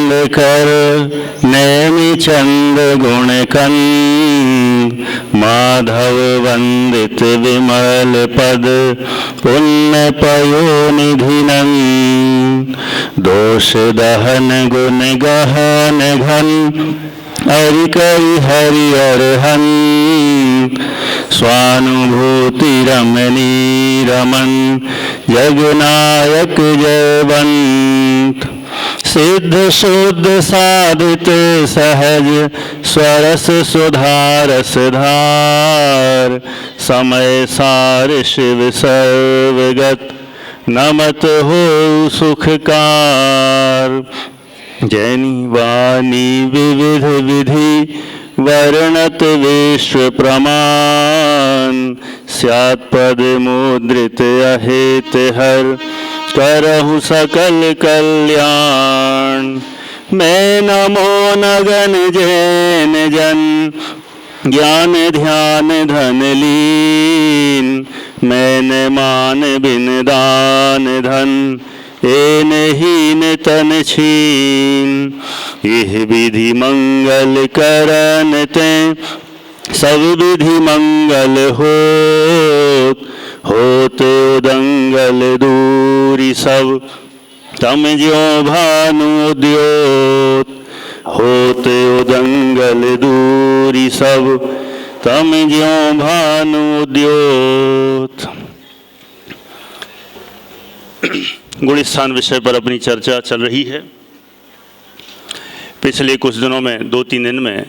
कंद कर नैमि चंद गुण कंद, माधव वंदित विमल पद पुण्य पयोनिधि नंद। दोष दहन गुण गहन घन, हरि करि हरि अरहंत। स्वानुभूति रमणी रमन, जगनायक जयवंत। सिद्ध शुद्ध साधित सहज, स्वरस सुधारस धार। समय सार शिव सर्वगत, नमत हो सुखकार। जैनी वाणी विविध विधि, वर्णत विश्व प्रमाण। स्यात् पद मुद्रित अहेत हर, करहु सकल कल्याण। मैं नमो नगन जैन जन, ज्ञान ध्यान धन लीन। मैंने मान बिन दान धन, एन हीन तन छीन। यह विधि मंगल करन ते, सब विधि मंगल होत उदंगल दूरी सब, तम ज्यों भानु द्योत। होत उदंगल दूरी सब, तम ज्यों भानु द्योत। गुणस्थान विषय पर अपनी चर्चा चल रही है। पिछले कुछ दिनों में 2-3 दिन में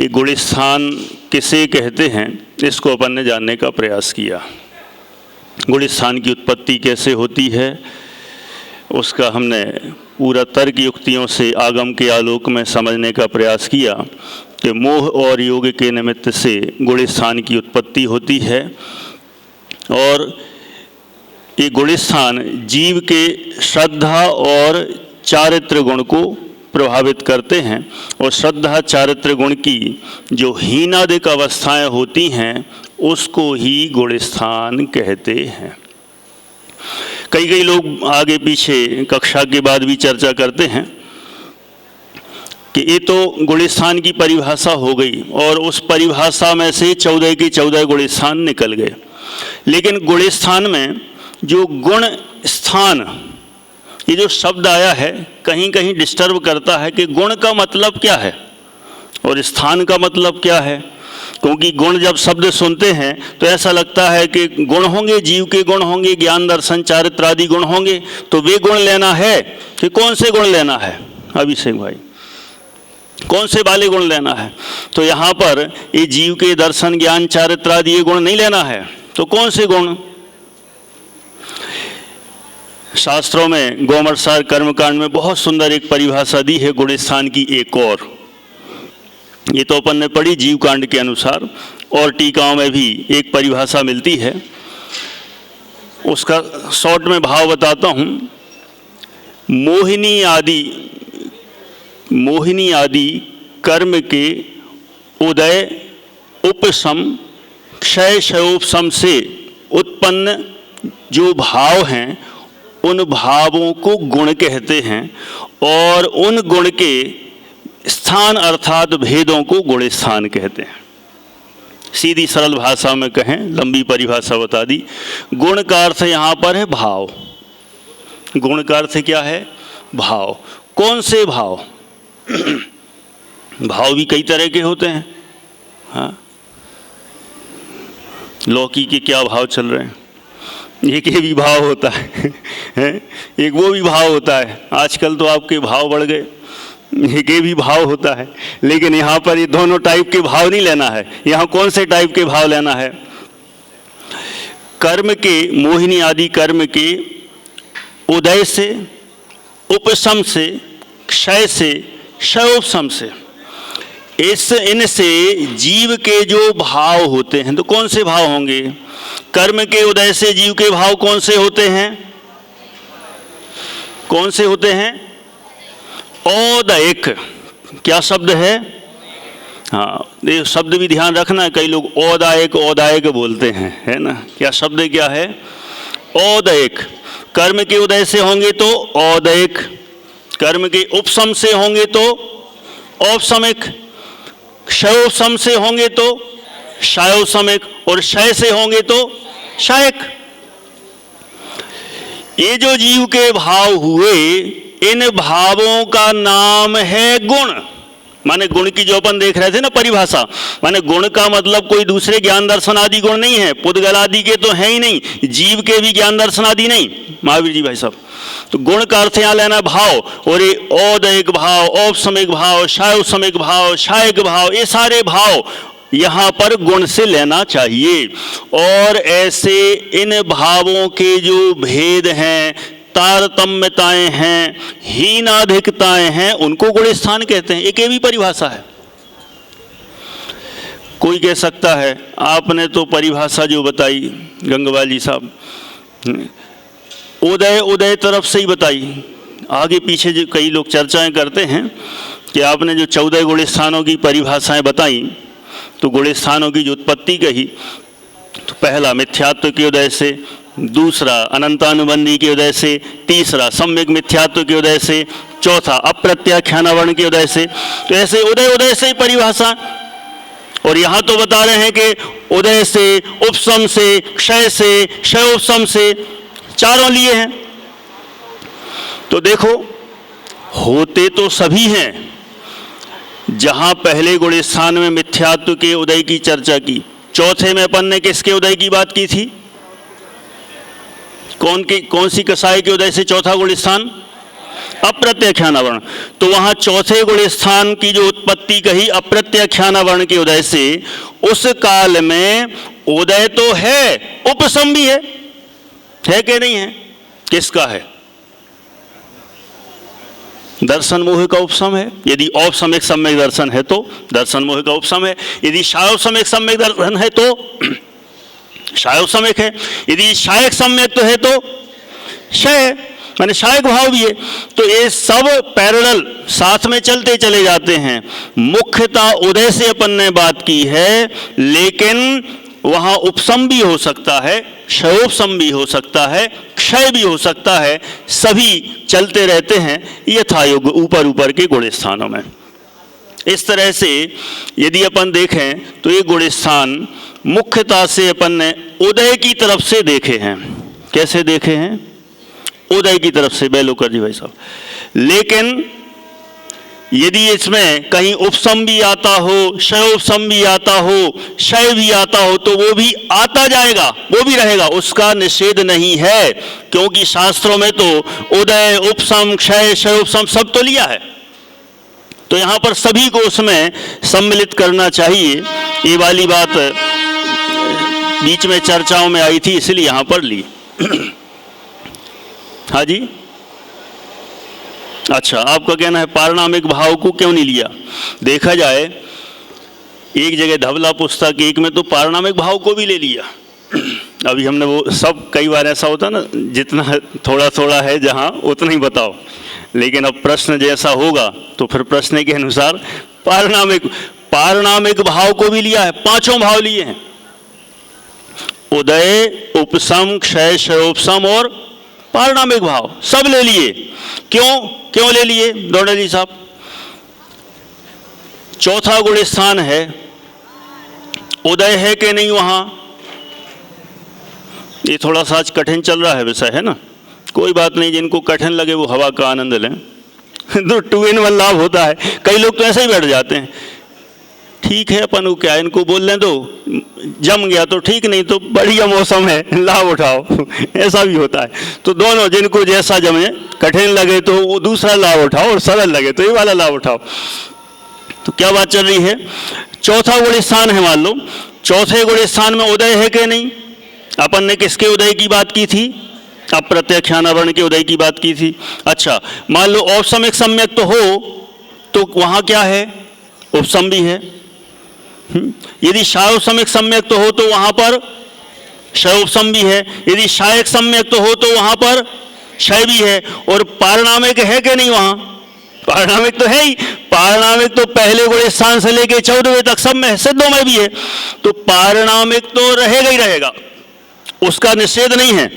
ये गुणस्थान किसे कहते हैं, इसको अपन ने जानने का प्रयास किया। गुणस्थान की उत्पत्ति कैसे होती है, उसका हमने पूरा तर्क युक्तियों से आगम के आलोक में समझने का प्रयास किया कि मोह और योग के निमित्त से गुणस्थान की उत्पत्ति होती है। और ये गुणस्थान जीव के श्रद्धा और चारित्र गुण को प्रभावित करते हैं। और श्रद्धा चारित्र गुण की जो हीनादिक अवस्थाएं होती हैं, उसको ही गुणस्थान कहते हैं। कई लोग आगे पीछे कक्षा के बाद भी चर्चा करते हैं कि ये तो गुणस्थान की परिभाषा हो गई और उस परिभाषा में से 14 के 14 गुणस्थान निकल गए। लेकिन गुणस्थान में जो गुण स्थान, ये जो शब्द आया है, कहीं कहीं डिस्टर्ब करता है कि गुण का मतलब क्या है और स्थान का मतलब क्या है। क्योंकि गुण जब शब्द सुनते हैं तो ऐसा लगता है कि गुण होंगे, जीव के गुण होंगे, ज्ञान दर्शन चारित्र आदि गुण होंगे, तो वे गुण लेना है कि कौन से गुण लेना है। अभिषेक भाई, कौन से वाले गुण लेना है? तो यहाँ पर ये जीव के दर्शन ज्ञान चारित्र आदि ये गुण नहीं लेना है, तो कौन से गुण? शास्त्रों में गोमरसार कर्मकांड में बहुत सुंदर एक परिभाषा दी है गुणस्थान की एक और। ये तो अपन ने पढ़ी जीव कांड के अनुसार, और टीकाओं में भी एक परिभाषा मिलती है। उसका शॉर्ट में भाव बताता हूँ। मोहिनी आदि कर्म के उदय उपशम क्षय क्षयोपशम से उत्पन्न जो भाव हैं, उन भावों को गुण कहते हैं। और उन गुण के स्थान अर्थात भेदों को गुणस्थान कहते हैं। सीधी सरल भाषा में कहें, लंबी परिभाषा बता दी। गुण का अर्थ यहाँ पर है भाव। गुण का अर्थ क्या है? भाव। कौन से भाव? भाव भी कई तरह के होते हैं। हाँ, लौकी के क्या भाव चल रहे हैं? एक ये भी भाव होता है, एक वो भी भाव होता है। आजकल तो आपके भाव बढ़ गए, एक ये भी भाव होता है। लेकिन यहाँ पर ये दोनों टाइप के भाव नहीं लेना है। यहाँ कौन से टाइप के भाव लेना है? कर्म के, मोहिनी आदि कर्म के उदय से, उपशम से, क्षय से, क्षयोपशम से, इनसे जीव के जो भाव होते हैं, तो कौन से भाव होंगे? कर्म के उदय से जीव के भाव कौन से होते हैं? कौन से होते हैं? औदयिक। क्या शब्द है? हाँ, ये शब्द भी ध्यान रखना। कई लोग औदायक बोलते हैं, है ना? क्या शब्द क्या है? औदयिक। कर्म के उदय से होंगे तो औदयिक, कर्म के उपसम से होंगे तो औपसमिक, क्षयोपसम से होंगे तो क्षयोपसमिक, और क्षय से होंगे तो क्षयिक। ये जो जीव के भाव हुए, इन भावों का नाम है गुण। माने गुण की जो अपन देख रहे थे ना परिभाषा, माने गुण का मतलब कोई दूसरे ज्ञान दर्शन आदि गुण नहीं है, पुद्गल आदि के तो है ही नहीं, जीव के भी ज्ञान दर्शन आदि नहीं, महावीर जी भाई साहब। तो गुण का अर्थ यहाँ लेना भाव, और ये औदयिक भाव, औपसमिक भाव, क्षयोपसमिक भाव, क्षयिक भाव, ये सारे भाव यहाँ पर गुण से लेना चाहिए। और ऐसे इन भावों के जो भेद हैं, तारतम्यताएं हैं, हीनाधिकताएं हैं, उनको गुण स्थान कहते हैं। एक ये भी परिभाषा है। कोई कह सकता है आपने तो परिभाषा जो बताई गंगवाल जी साहब, उदय उदय तरफ से ही बताई, आगे पीछे जो कई लोग चर्चाएं करते हैं कि आपने जो 14 गुण स्थानों की परिभाषाएं बताई, तो गुण स्थानों की जो उत्पत्ति कही, तो पहला मिथ्यात्व के उदय से, दूसरा अनंतानुबंधी के उदय से, तीसरा सम्यक मिथ्यात्व के उदय से, चौथा अप्रत्याख्यानावरण के उदय से। तो ऐसे उदय उदय से ही परिभाषा। और यहाँ तो बता रहे हैं कि उदय से, उपसम से, क्षय से, क्षयोपसम से, चारों लिए हैं। तो देखो होते तो सभी हैं। जहां पहले गुण स्थान में मिथ्यात्व के उदय की चर्चा की, चौथे में अपन ने किसके उदय की बात की थी? कौन सी कसाई के उदय से चौथा गुण स्थान? अप्रत्याख्यानावरण। तो वहां चौथे गुण स्थान की जो उत्पत्ति कही अप्रत्याख्यानावरण के उदय से, उस काल में उदय तो है, उपसम भी है कि नहीं है? किसका है? दर्शन मोह का उपसम है। यदि औपसमिक सम्यक दर्शन है तो दर्शन मोह का उपसम है। यदि क्षयोपसमिक सम्यक दर्शन है तो क्षयोपसमिक है। यदि क्षयिक सम्यक तो है तो क्षय, माने क्षयिक भाव भी है। तो ये सब पैरेलल साथ में चलते चले जाते हैं। मुख्यतः उदय से अपन ने बात की है, लेकिन वहां उपसम भी हो सकता है, क्षयोपसम भी हो सकता है, क्षय भी हो सकता है, सभी चलते रहते हैं यथायोग ऊपर ऊपर के गुण स्थानों में। इस तरह से यदि अपन देखें तो ये गुण स्थान मुख्यतः से अपन ने उदय की तरफ से देखे हैं। कैसे देखे हैं? उदय की तरफ से, बेलोकर जी भाई साहब। लेकिन यदि इसमें कहीं उपसम भी आता हो, क्षयोपसम भी आता हो, क्षय भी आता हो, तो वो भी आता जाएगा, वो भी रहेगा, उसका निषेध नहीं है। क्योंकि शास्त्रों में तो उदय, उपसम, क्षय, क्षयोपसम सब तो लिया है। तो यहाँ पर सभी को उसमें सम्मिलित करना चाहिए। ये वाली बात बीच में चर्चाओं में आई थी, इसलिए यहाँ पर ली। हाँ जी, अच्छा, आपका कहना है पारिणामिक भाव को क्यों नहीं लिया? देखा जाए एक जगह धवला पुस्तक एक में तो पारिणामिक भाव को भी ले लिया। अभी हमने वो सब, कई बार ऐसा होता ना, जितना थोड़ा थोड़ा है जहाँ उतना ही बताओ, लेकिन अब प्रश्न जैसा होगा तो फिर प्रश्न के अनुसार पारिणामिक भाव को भी लिया है। 5 भाव लिए हैं, उदय, उपसम, क्षय, क्षयोपसम और पारिणामिक भाव सब ले लिए। क्यों ले लिए दौड़े जी साहब? चौथा गुण स्थान है, उदय है कि नहीं वहां? ये थोड़ा सा आज कठिन चल रहा है विषय, है ना? कोई बात नहीं, जिनको कठिन लगे वो हवा का आनंद लें। तो 2 in 1 लाभ होता है। कई लोग तो ऐसे ही बैठ जाते हैं, ठीक है अपन को क्या, इनको बोल लें तो जम गया तो ठीक, नहीं तो बढ़िया मौसम है, लाभ उठाओ। ऐसा भी होता है। तो दोनों, जिनको जैसा जमे, कठिन लगे तो वो दूसरा लाभ उठाओ और सरल लगे तो ये वाला लाभ उठाओ। तो क्या बात चल रही है? चौथा गुण स्थान है, मान लो चौथे गुण स्थान में उदय है कि नहीं? अपन ने किसके उदय की बात की थी? अप्रत्याख्यानावरण के उदय की बात की थी। अच्छा, मान लो औपसमिक सम्यक तो हो, तो वहां क्या है? उपसम भी है। यदि क्षयोपसमिक सम्यक तो हो तो वहां पर क्षयोपसम भी है। यदि क्षयिक सम्यक तो हो तो वहां पर क्षय भी है। और पारिणामिक है कि नहीं? वहां पारिणामिक तो है ही। पारिणामिक तो पहले गुण स्थान से लेके 14वें तक सब में है, सिद्धों में भी है। तो पारिणामिक तो रहेगा ही रहेगा, उसका निषेध नहीं है।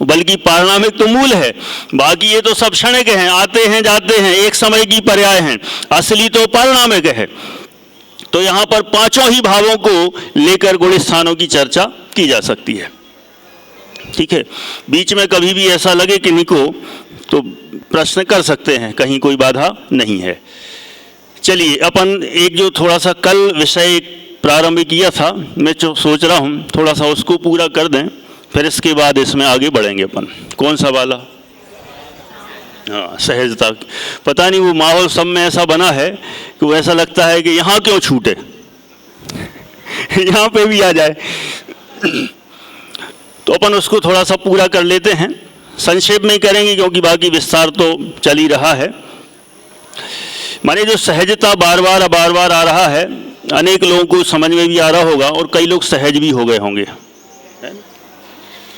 बल्कि पारणामिक तो मूल है, बाकी ये तो सब क्षणिक हैं, आते हैं जाते हैं, एक समय की पर्याय हैं, असली तो पारणामिक है। तो यहाँ पर पांचों ही भावों को लेकर गुण स्थानों की चर्चा की जा सकती है। ठीक है, बीच में कभी भी ऐसा लगे किन्हीं को तो प्रश्न कर सकते हैं, कहीं कोई बाधा नहीं है। चलिए, अपन एक जो थोड़ा सा कल विषय प्रारंभ किया था, मैं जो सोच रहा हूँ थोड़ा सा उसको पूरा कर दें, फिर इसके बाद इसमें आगे बढ़ेंगे अपन। कौन सा वाला? हाँ, सहजता। पता नहीं वो माहौल सब में ऐसा बना है कि वो ऐसा लगता है कि यहाँ क्यों छूटे यहाँ पे भी आ जाए तो अपन उसको थोड़ा सा पूरा कर लेते हैं, संक्षेप में ही करेंगे क्योंकि बाकी विस्तार तो चल ही रहा है। माने जो सहजता बार बार आ रहा है, अनेक लोगों को समझ में भी आ रहा होगा और कई लोग सहज भी हो गए होंगे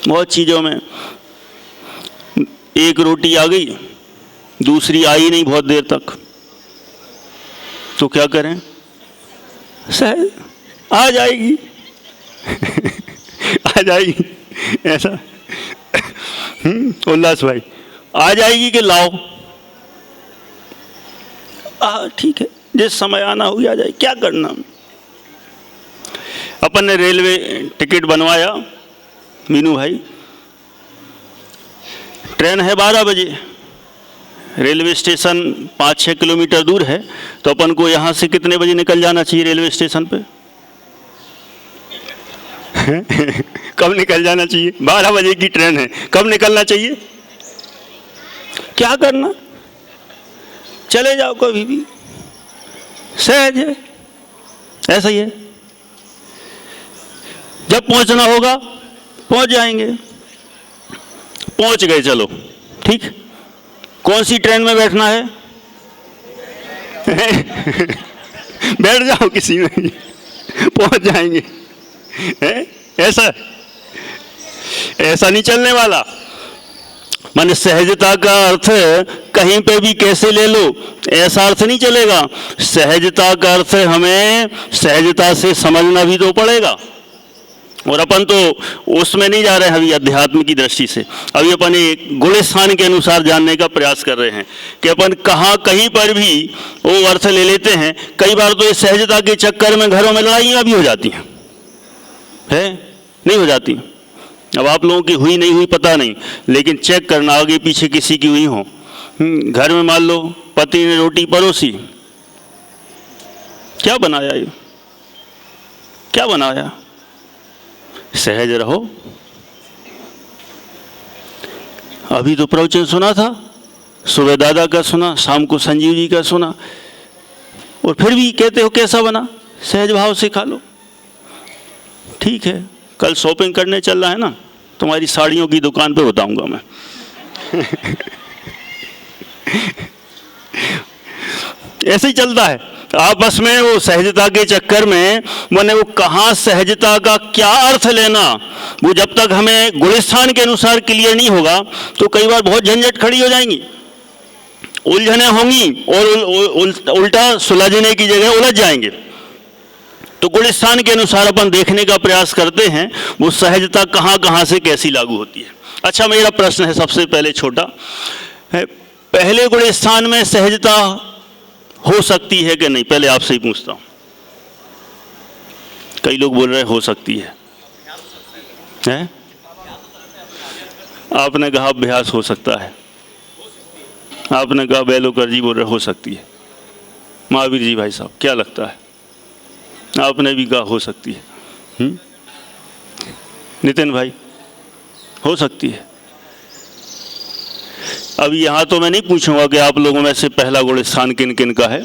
बहुत चीज़ों में। एक रोटी आ गई, दूसरी आई नहीं बहुत देर तक, तो क्या करें? सहज आ जाएगी आ जाएगी, ऐसा उल्लास भाई आ जाएगी कि लाओ, ठीक है, जिस समय आना होगी आ जाएगी, क्या करना। अपन ने रेलवे टिकट बनवाया, मीनू भाई, ट्रेन है 12 बजे, रेलवे स्टेशन 5-6 किलोमीटर दूर है, तो अपन को यहाँ से कितने बजे निकल जाना चाहिए रेलवे स्टेशन पे? कब निकल जाना चाहिए? 12 बजे की ट्रेन है, कब निकलना चाहिए? क्या करना, चले जाओ कभी भी, सहज है, ऐसा ही है। जब पहुंचना होगा पहुंच जाएंगे, पहुंच गए, चलो ठीक। कौन सी ट्रेन में बैठना है? बैठ जाओ किसी में, पहुंच जाएंगे। ऐसा नहीं चलने वाला। माने सहजता का अर्थ कहीं पे भी कैसे ले लो, ऐसा अर्थ नहीं चलेगा। सहजता का अर्थ हमें सहजता से समझना भी तो पड़ेगा, और अपन तो उसमें नहीं जा रहे हैं अभी अध्यात्म की दृष्टि से। अभी अपन एक गुण स्थान के अनुसार जानने का प्रयास कर रहे हैं कि अपन कहीं पर भी वो अर्थ ले लेते हैं। कई बार तो इस सहजता के चक्कर में घरों में लड़ाइयाँ भी हो जाती हैं, है नहीं हो जाती? अब आप लोगों की हुई नहीं हुई पता नहीं, लेकिन चेक करना आगे पीछे किसी की हुई हो। घर में मान लो पति ने रोटी परोसी, क्या बनाया ये, क्या बनाया? सहज रहो। अभी तो प्रवचन सुना था, सुबह दादा का सुना, शाम को संजीव जी का सुना, और फिर भी कहते हो कैसा बना? सहज भाव से खा लो। ठीक है, कल शॉपिंग करने चल रहा है ना, तुम्हारी साड़ियों की दुकान पे बताऊंगा मैं। ऐसे ही चलता है आपस में, वो सहजता के चक्कर में। मैंने वो कहाँ सहजता का क्या अर्थ लेना, वो जब तक हमें गुणस्थान के अनुसार क्लियर नहीं होगा तो कई बार बहुत झंझट खड़ी हो जाएंगी, उलझने होंगी, और उल्टा सुलझने की जगह उलझ जाएंगे। तो गुणस्थान के अनुसार अपन देखने का प्रयास करते हैं वो सहजता कहाँ से कैसी लागू होती है। अच्छा, मेरा प्रश्न है सबसे पहले छोटा है, पहले गुणस्थान में सहजता हो सकती है कि नहीं? पहले आपसे ही पूछता हूँ। कई लोग बोल रहे हो सकती है? आपने कहा अभ्यास हो सकता है, आपने कहा बेलोकर जी बोल रहे हो सकती है। महावीर जी भाई साहब क्या लगता है? आपने भी कहा हो सकती है। नितिन भाई हो सकती है। अब यहाँ तो मैं नहीं पूछूंगा कि आप लोगों में से पहला गुण स्थान किन किन का है।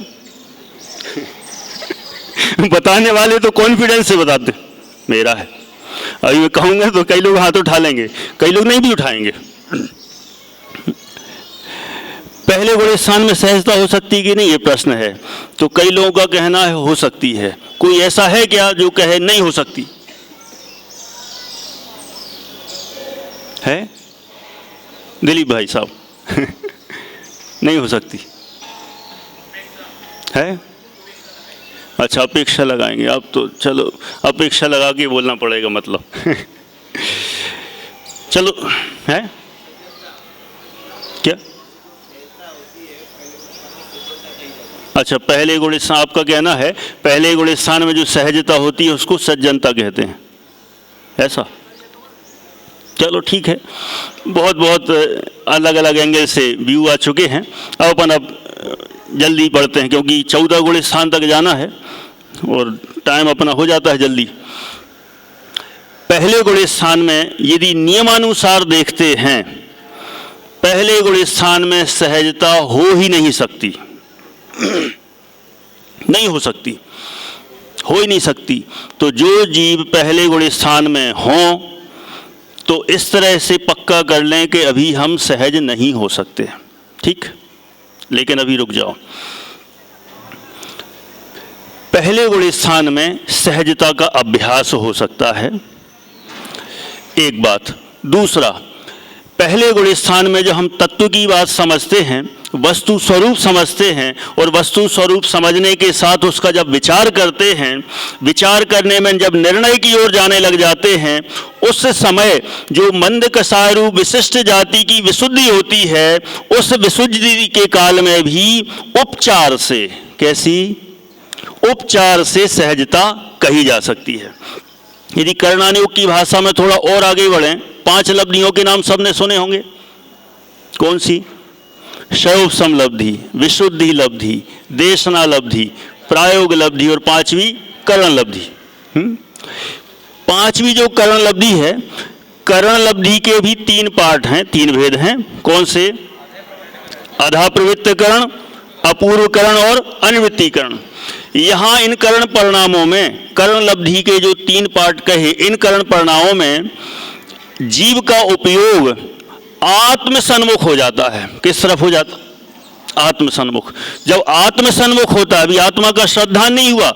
बताने वाले तो कॉन्फिडेंस से बताते मेरा है। अभी मैं कहूँगा तो कई लोग हाथ उठा लेंगे, कई लोग नहीं भी उठाएंगे। पहले गुण स्थान में सहजता हो सकती कि नहीं, ये प्रश्न है। तो कई लोगों का कहना है हो सकती है। कोई ऐसा है क्या जो कहे नहीं हो सकती? है दिलीप भाई साहब? नहीं हो सकती है? अच्छा, अपेक्षा लगाएंगे आप तो। चलो, अपेक्षा लगा के बोलना पड़ेगा मतलब। चलो है क्या? अच्छा, पहले गुण स्थान, आपका कहना है पहले गुण स्थान में जो सहजता होती है उसको सज्जनता कहते हैं, ऐसा? चलो ठीक है, बहुत बहुत अलग अलग एंगल से व्यू आ चुके हैं। अब जल्दी पढ़ते हैं क्योंकि 14 गुण स्थान तक जाना है और टाइम अपना हो जाता है जल्दी। पहले गुण स्थान में यदि नियमानुसार देखते हैं, पहले गुण स्थान में सहजता हो ही नहीं सकती, नहीं हो सकती, हो ही नहीं सकती। तो जो जीव पहले गुण स्थान में हों तो इस तरह से पक्का कर लें कि अभी हम सहज नहीं हो सकते, ठीक? लेकिन अभी रुक जाओ। पहले गुण स्थान में सहजता का अभ्यास हो सकता है, एक बात। दूसरा, पहले गुण स्थान में जो हम तत्व की बात समझते हैं, वस्तु स्वरूप समझते हैं, और वस्तु स्वरूप समझने के साथ उसका जब विचार करते हैं, विचार करने में जब निर्णय की ओर जाने लग जाते हैं, उस समय जो मंद कसारू विशिष्ट जाति की विशुद्धि होती है, उस विशुद्धि के काल में भी उपचार से, कैसी? उपचार से सहजता कही जा सकती है। यदि कर्णानुयोग की भाषा में थोड़ा और आगे बढ़ें, 5 लब्धियों के नाम सबने सुने होंगे। कौन सी? शयोपशम लब्धि, विशुद्धि लब्धि, देशना लब्धि, प्रायोग लब्धि और 5वीं करण लब्धि। 5वीं जो करण लब्धि है, करण लब्धि के भी 3 पार्ट हैं, 3 भेद हैं। कौन से? अधा प्रवृत्त करण, अपूर्व करण और अनुवृत्तिकरण। यहाँ इन करण परिणामों में, करण लब्धि के जो 3 पार्ट कहे, इन करण परिणामों में जीव का उपयोग आत्म सन्मुख हो जाता है। किस तरफ हो जाता? आत्म सन्मुख। जब आत्म सन्मुख होता है, अभी आत्मा का श्रद्धा नहीं हुआ,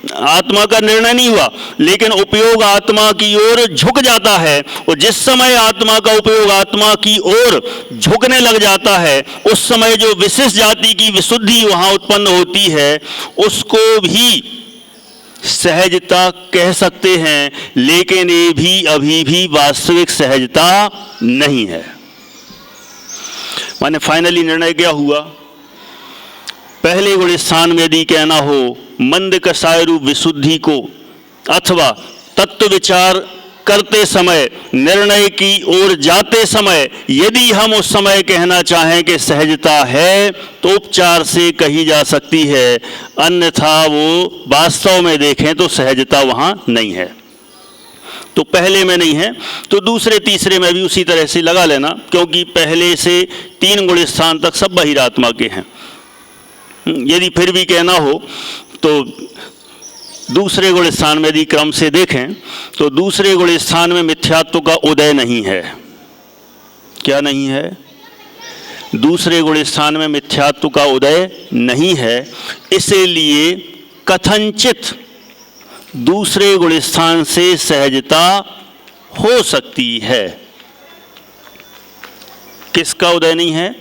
आत्मा का निर्णय नहीं हुआ, लेकिन उपयोग आत्मा की ओर झुक जाता है, और जिस समय आत्मा का उपयोग आत्मा की ओर झुकने लग जाता है, उस समय जो विशिष्ट जाति की विशुद्धि वहाँ उत्पन्न होती है, उसको भी सहजता कह सकते हैं, लेकिन ये भी अभी भी वास्तविक सहजता नहीं है। माने फाइनली निर्णय क्या हुआ? पहले गुण स्थान में यदि कहना हो मंद कसाय रूप विशुद्धि को, अथवा तत्व विचार करते समय, निर्णय की ओर जाते समय, यदि हम उस समय कहना चाहें कि सहजता है, तो उपचार से कही जा सकती है, अन्यथा वो वास्तव में देखें तो सहजता वहाँ नहीं है। तो पहले में नहीं है तो दूसरे तीसरे में भी उसी तरह से लगा लेना, क्योंकि पहले से 3 गुण स्थान तक सब बहिरात्मा के हैं। यदि फिर भी कहना हो तो दूसरे गुण स्थान में यदि क्रम से देखें तो दूसरे गुण स्थान में मिथ्यात्व का उदय नहीं है। क्या नहीं है? दूसरे गुण स्थान में मिथ्यात्व का उदय नहीं है, इसलिए कथनचित दूसरे गुण स्थान से सहजता हो सकती है। किसका उदय नहीं है?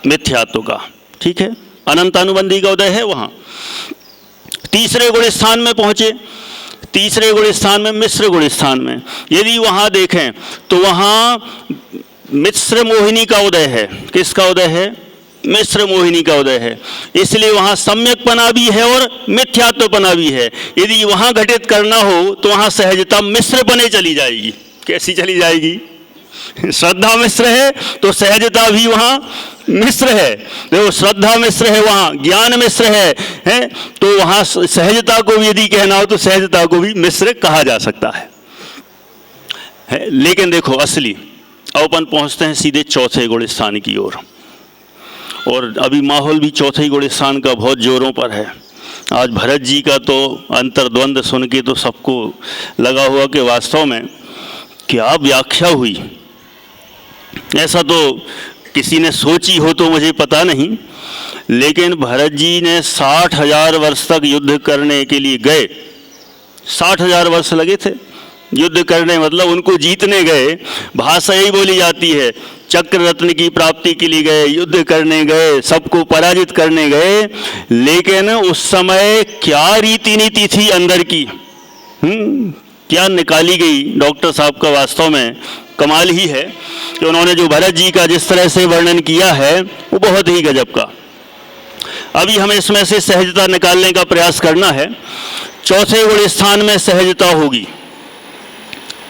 मिथ्यात्व का, ठीक है, अनंतानुबंधी का उदय है वहां। तीसरे गुण स्थान में पहुंचे, तीसरे गुण स्थान में मिश्र गुण स्थान में यदि वहां देखें तो वहां मिश्र मोहिनी का उदय है। किसका उदय है? मिश्र मोहिनी का उदय है, इसलिए वहां सम्यकपना भी है और मिथ्यात्वपना भी है। यदि वहां घटित करना हो तो वहां सहजता मिश्रपने चली जाएगी। कैसी चली जाएगी? श्रद्धा मिश्र है तो सहजता भी वहां मिश्र है। देखो, श्रद्धा मिश्र है, वहां ज्ञान मिश्र है तो वहां सहजता को भी यदि कहना हो तो सहजता को भी मिश्र कहा जा सकता है। लेकिन देखो असली अपन पहुंचते हैं सीधे चौथे गुण स्थान की ओर, और अभी माहौल भी चौथे गुण स्थान का बहुत जोरों पर है। आज भरत जी का तो अंतर्द्वंद सुन के तो सबको लगा हुआ कि वास्तव में क्या व्याख्या हुई। ऐसा तो किसी ने सोची हो तो मुझे पता नहीं, लेकिन भरत जी ने 60,000 वर्ष तक युद्ध करने के लिए गए। 60,000 वर्ष लगे थे युद्ध करने, मतलब उनको जीतने गए। भाषा यही बोली जाती है, चक्र रत्न की प्राप्ति के लिए गए, युद्ध करने गए, सबको पराजित करने गए। लेकिन उस समय क्या रीति नीति थी अंदर की, क्या निकाली गई डॉक्टर साहब का वास्तव में कमाल ही है कि उन्होंने जो भरत जी का जिस तरह से वर्णन किया है वो बहुत ही गजब का। अभी हमें इसमें से सहजता निकालने का प्रयास करना है। चौथे गुण स्थान में सहजता होगी,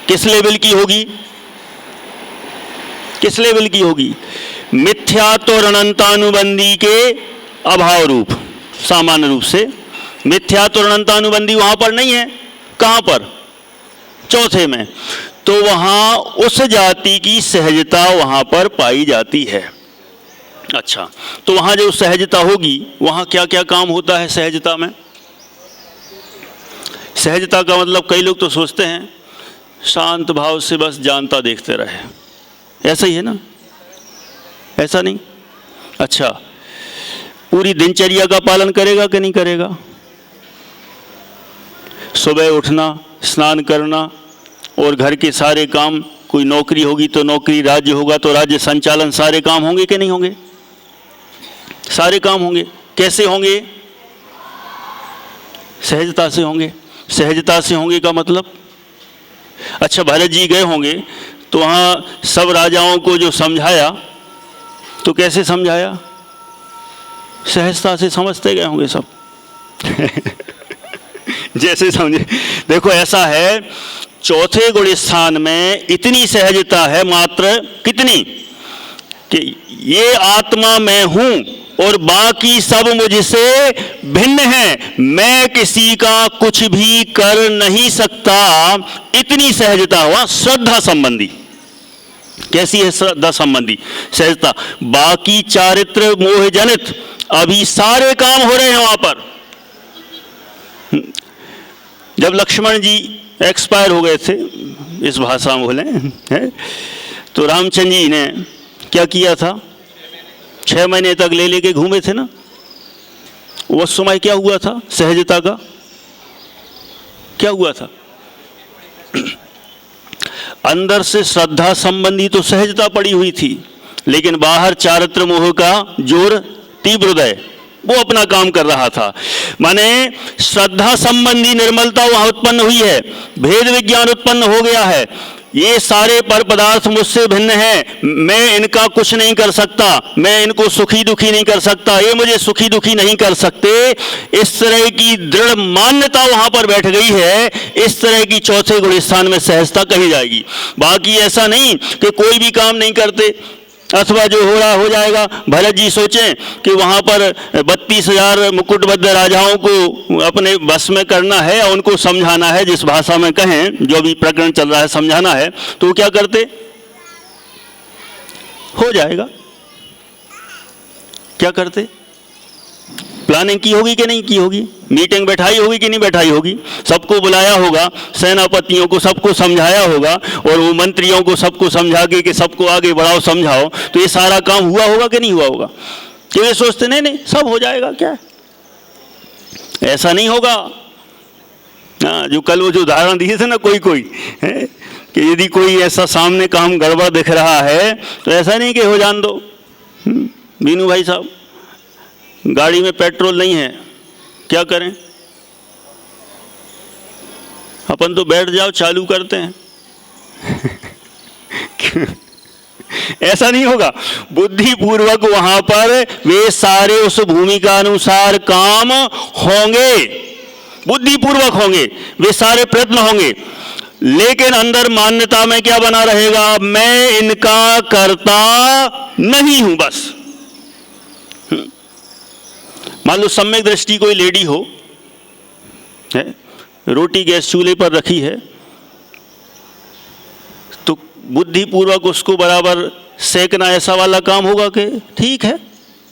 किस लेवल की होगी? किस लेवल की होगी? मिथ्यात्व और अनंतानुबंधी के अभाव रूप। सामान्य रूप से मिथ्यात्व और अनंतानुबंधी वहां पर नहीं है। कहां पर? चौथे में। तो वहां उस जाति की सहजता वहां पर पाई जाती है। अच्छा, तो वहां जो सहजता होगी वहां क्या क्या काम होता है सहजता में? सहजता का मतलब कई लोग तो सोचते हैं शांत भाव से बस जानता देखते रहे, ऐसा ही है ना? ऐसा नहीं। अच्छा, पूरी दिनचर्या का पालन करेगा कि नहीं करेगा? सुबह उठना, स्नान करना और घर के सारे काम, कोई नौकरी होगी तो नौकरी, राज्य होगा तो राज्य संचालन, सारे काम होंगे कि नहीं होंगे? सारे काम होंगे। कैसे होंगे? सहजता से होंगे। सहजता से होंगे का मतलब, अच्छा भरत जी गए होंगे तो वहाँ सब राजाओं को जो समझाया तो कैसे समझाया? सहजता से समझते गए होंगे सब जैसे समझे। देखो ऐसा है, चौथे गुण स्थान में इतनी सहजता है, मात्र कितनी कि ये आत्मा मैं हूं और बाकी सब मुझसे भिन्न है, मैं किसी का कुछ भी कर नहीं सकता। इतनी सहजता हुआ श्रद्धा संबंधी। कैसी है श्रद्धा संबंधी सहजता? बाकी चारित्र मोह जनित अभी सारे काम हो रहे हैं वहां पर। जब लक्ष्मण जी एक्सपायर हो गए थे, इस भाषा में बोले हैं, तो रामचंद्र जी ने क्या किया था? 6 महीने तक ले लेके घूमे थे ना। उस समय क्या हुआ था? सहजता का क्या हुआ था? अंदर से श्रद्धा संबंधी तो सहजता पड़ी हुई थी, लेकिन बाहर चारित्र मोह का जोर तीव्रदय वो अपना काम कर रहा था। माने श्रद्धा संबंधी निर्मलता वहां उत्पन्न हुई है, भेद विज्ञान उत्पन्न हो गया है। ये सारे पर पदार्थ मुझसे भिन्न हैं, मैं इनका कुछ नहीं कर सकता, मैं इनको सुखी दुखी नहीं कर सकता, ये मुझे सुखी दुखी नहीं कर सकते। इस तरह की दृढ़ मान्यता वहां पर बैठ गई है। इस तरह की चौथे गुण स्थान में सहजता कही जाएगी। बाकी ऐसा नहीं कि कोई भी काम नहीं करते अथवा जो हो रहा हो जाएगा। भरत जी सोचें कि वहां पर 32,000 मुकुटबद्ध राजाओं को अपने बस में करना है और उनको समझाना है, जिस भाषा में कहें जो भी प्रकरण चल रहा है समझाना है, तो क्या करते? हो जाएगा। क्या करते? प्लानिंग की होगी कि नहीं की होगी? मीटिंग बैठाई होगी कि नहीं बैठाई होगी? सबको बुलाया होगा, सेनापतियों को सबको समझाया होगा, और वो मंत्रियों को सबको समझा के कि सबको आगे बढ़ाओ समझाओ। तो ये सारा काम हुआ होगा कि नहीं हुआ होगा? कि वे सोचते नहीं नहीं सब हो जाएगा, क्या ऐसा नहीं होगा। हाँ, जो कल वो जो उदाहरण दिए थे ना कोई है कि यदि कोई ऐसा सामने काम गड़बड़ दिख रहा है तो ऐसा नहीं कि हो जान दो। बीनू भाई साहब, गाड़ी में पेट्रोल नहीं है, क्या करें? अपन तो बैठ जाओ चालू करते हैं ऐसा नहीं होगा। बुद्धिपूर्वक वहां पर वे सारे उस भूमिका अनुसार काम होंगे, बुद्धिपूर्वक होंगे, वे सारे प्रयत्न होंगे, लेकिन अंदर मान्यता में क्या बना रहेगा? मैं इनका करता नहीं हूं बस। मान लो सम्यक दृष्टि कोई लेडी हो, है, रोटी गैस चूल्हे पर रखी है, तो बुद्धिपूर्वक उसको बराबर सेकना ऐसा वाला काम होगा कि ठीक है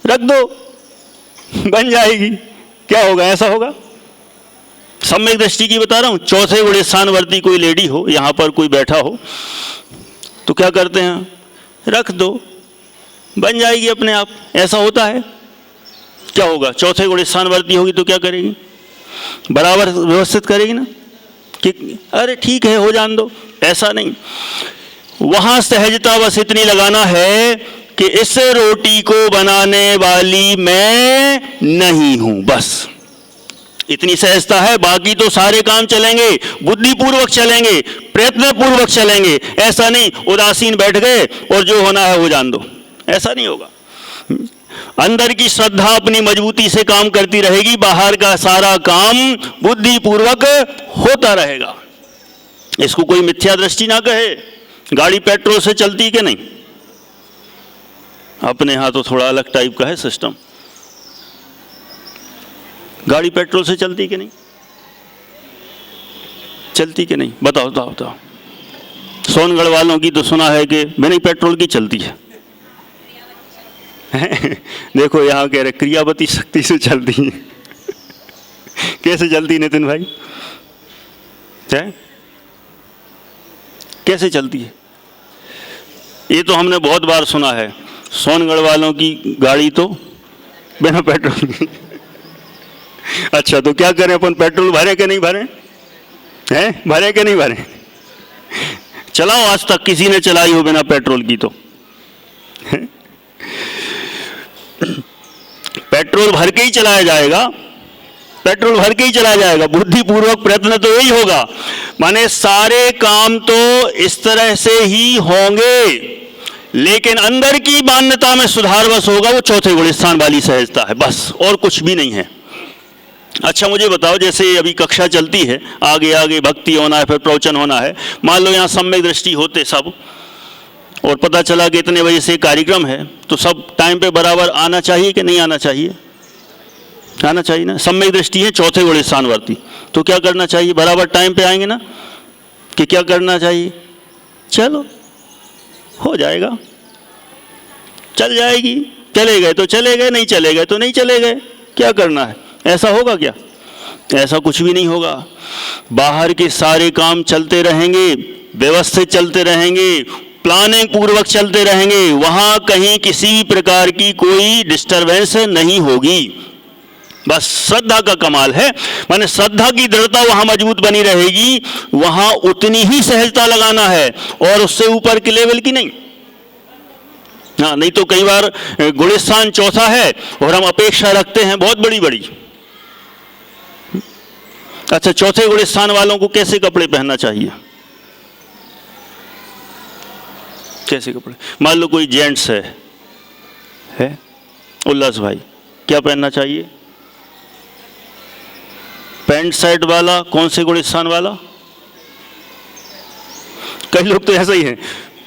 रख दो बन जाएगी, क्या होगा? ऐसा होगा। सम्यक दृष्टि की बता रहा हूं। चौथे गुण स्थानवर्ती कोई लेडी हो, यहां पर कोई बैठा हो, तो क्या करते हैं? रख दो बन जाएगी अपने आप, ऐसा होता है। क्या होगा? चौथे गुण स्थानवर्ती होगी तो क्या करेगी? बराबर व्यवस्थित करेगी ना कि अरे ठीक है हो जान दो। ऐसा नहीं, वहां सहजता बस इतनी लगाना है कि इस रोटी को बनाने वाली मैं नहीं हूं, बस इतनी सहजता है, बाकी तो सारे काम चलेंगे, बुद्धिपूर्वक चलेंगे, प्रयत्न पूर्वक चलेंगे। ऐसा नहीं उदासीन बैठ गए और जो होना है वो जान दो, ऐसा नहीं होगा। अंदर की श्रद्धा अपनी मजबूती से काम करती रहेगी, बाहर का सारा काम बुद्धिपूर्वक होता रहेगा। इसको कोई मिथ्या दृष्टि ना कहे। गाड़ी पेट्रोल से चलती कि नहीं? अपने यहाँ तो थोड़ा अलग टाइप का है सिस्टम। गाड़ी पेट्रोल से चलती कि नहीं? चलती कि नहीं? बताओ बताओ बताओ। सोनगढ़ वालों की तो सुना है कि बिना पेट्रोल की चलती है। देखो यहाँ कह रहे क्रियावती शक्ति से चलती है। कैसे चलती नितिन भाई? कैसे चलती है? ये तो हमने बहुत बार सुना है, सोनगढ़ वालों की गाड़ी तो बिना पेट्रोल की। अच्छा तो क्या करें अपन, पेट्रोल भरे कि नहीं भरे? हैं? भरे कि नहीं भरे? चलाओ, आज तक किसी ने चलाई हो बिना पेट्रोल की तो? पेट्रोल भर के ही चलाया जाएगा, पेट्रोल भर के ही चलाया जाएगा। बुद्धिपूर्वक प्रयत्न तो यही होगा, माने सारे काम तो इस तरह से ही होंगे, लेकिन अंदर की मान्यता में सुधार बस होगा। वो चौथे गुण स्थान वाली सहजता है, बस और कुछ भी नहीं है। अच्छा मुझे बताओ, जैसे अभी कक्षा चलती है, आगे आगे भक्ति होना है, फिर प्रवचन होना है। मान लो यहाँ सम्यक दृष्टि होते सब, और पता चला कि इतने बजे से कार्यक्रम है, तो सब टाइम पे बराबर आना चाहिए कि नहीं आना चाहिए? आना चाहिए ना। सम्यक दृष्टि है चौथे गुण स्थानवर्ती, तो क्या करना चाहिए? बराबर टाइम पे आएंगे ना? कि क्या करना चाहिए? चलो हो जाएगा, चल जाएगी, चले गए तो चले गए, नहीं चले गए तो नहीं चले गए, क्या करना है? ऐसा होगा क्या? ऐसा कुछ भी नहीं होगा। बाहर के सारे काम चलते रहेंगे, व्यवस्थित चलते रहेंगे, प्लानिंग पूर्वक चलते रहेंगे, वहां कहीं किसी प्रकार की कोई डिस्टरबेंस नहीं होगी। बस श्रद्धा का कमाल है, माने श्रद्धा की दृढ़ता वहां मजबूत बनी रहेगी, वहां उतनी ही सहजता लगाना है और उससे ऊपर के लेवल की नहीं। हाँ, नहीं तो कई बार गुण स्थान चौथा है और हम अपेक्षा रखते हैं बहुत बड़ी बड़ी। अच्छा, चौथे गुण स्थान वालों को कैसे कपड़े पहनना चाहिए? कैसे कपड़े? मान लो कोई जेंट्स है उल्लास भाई, क्या पहनना चाहिए? पैंट शर्ट वाला? कौन से गुण स्थान वाला? कई लोग तो ऐसा ही है,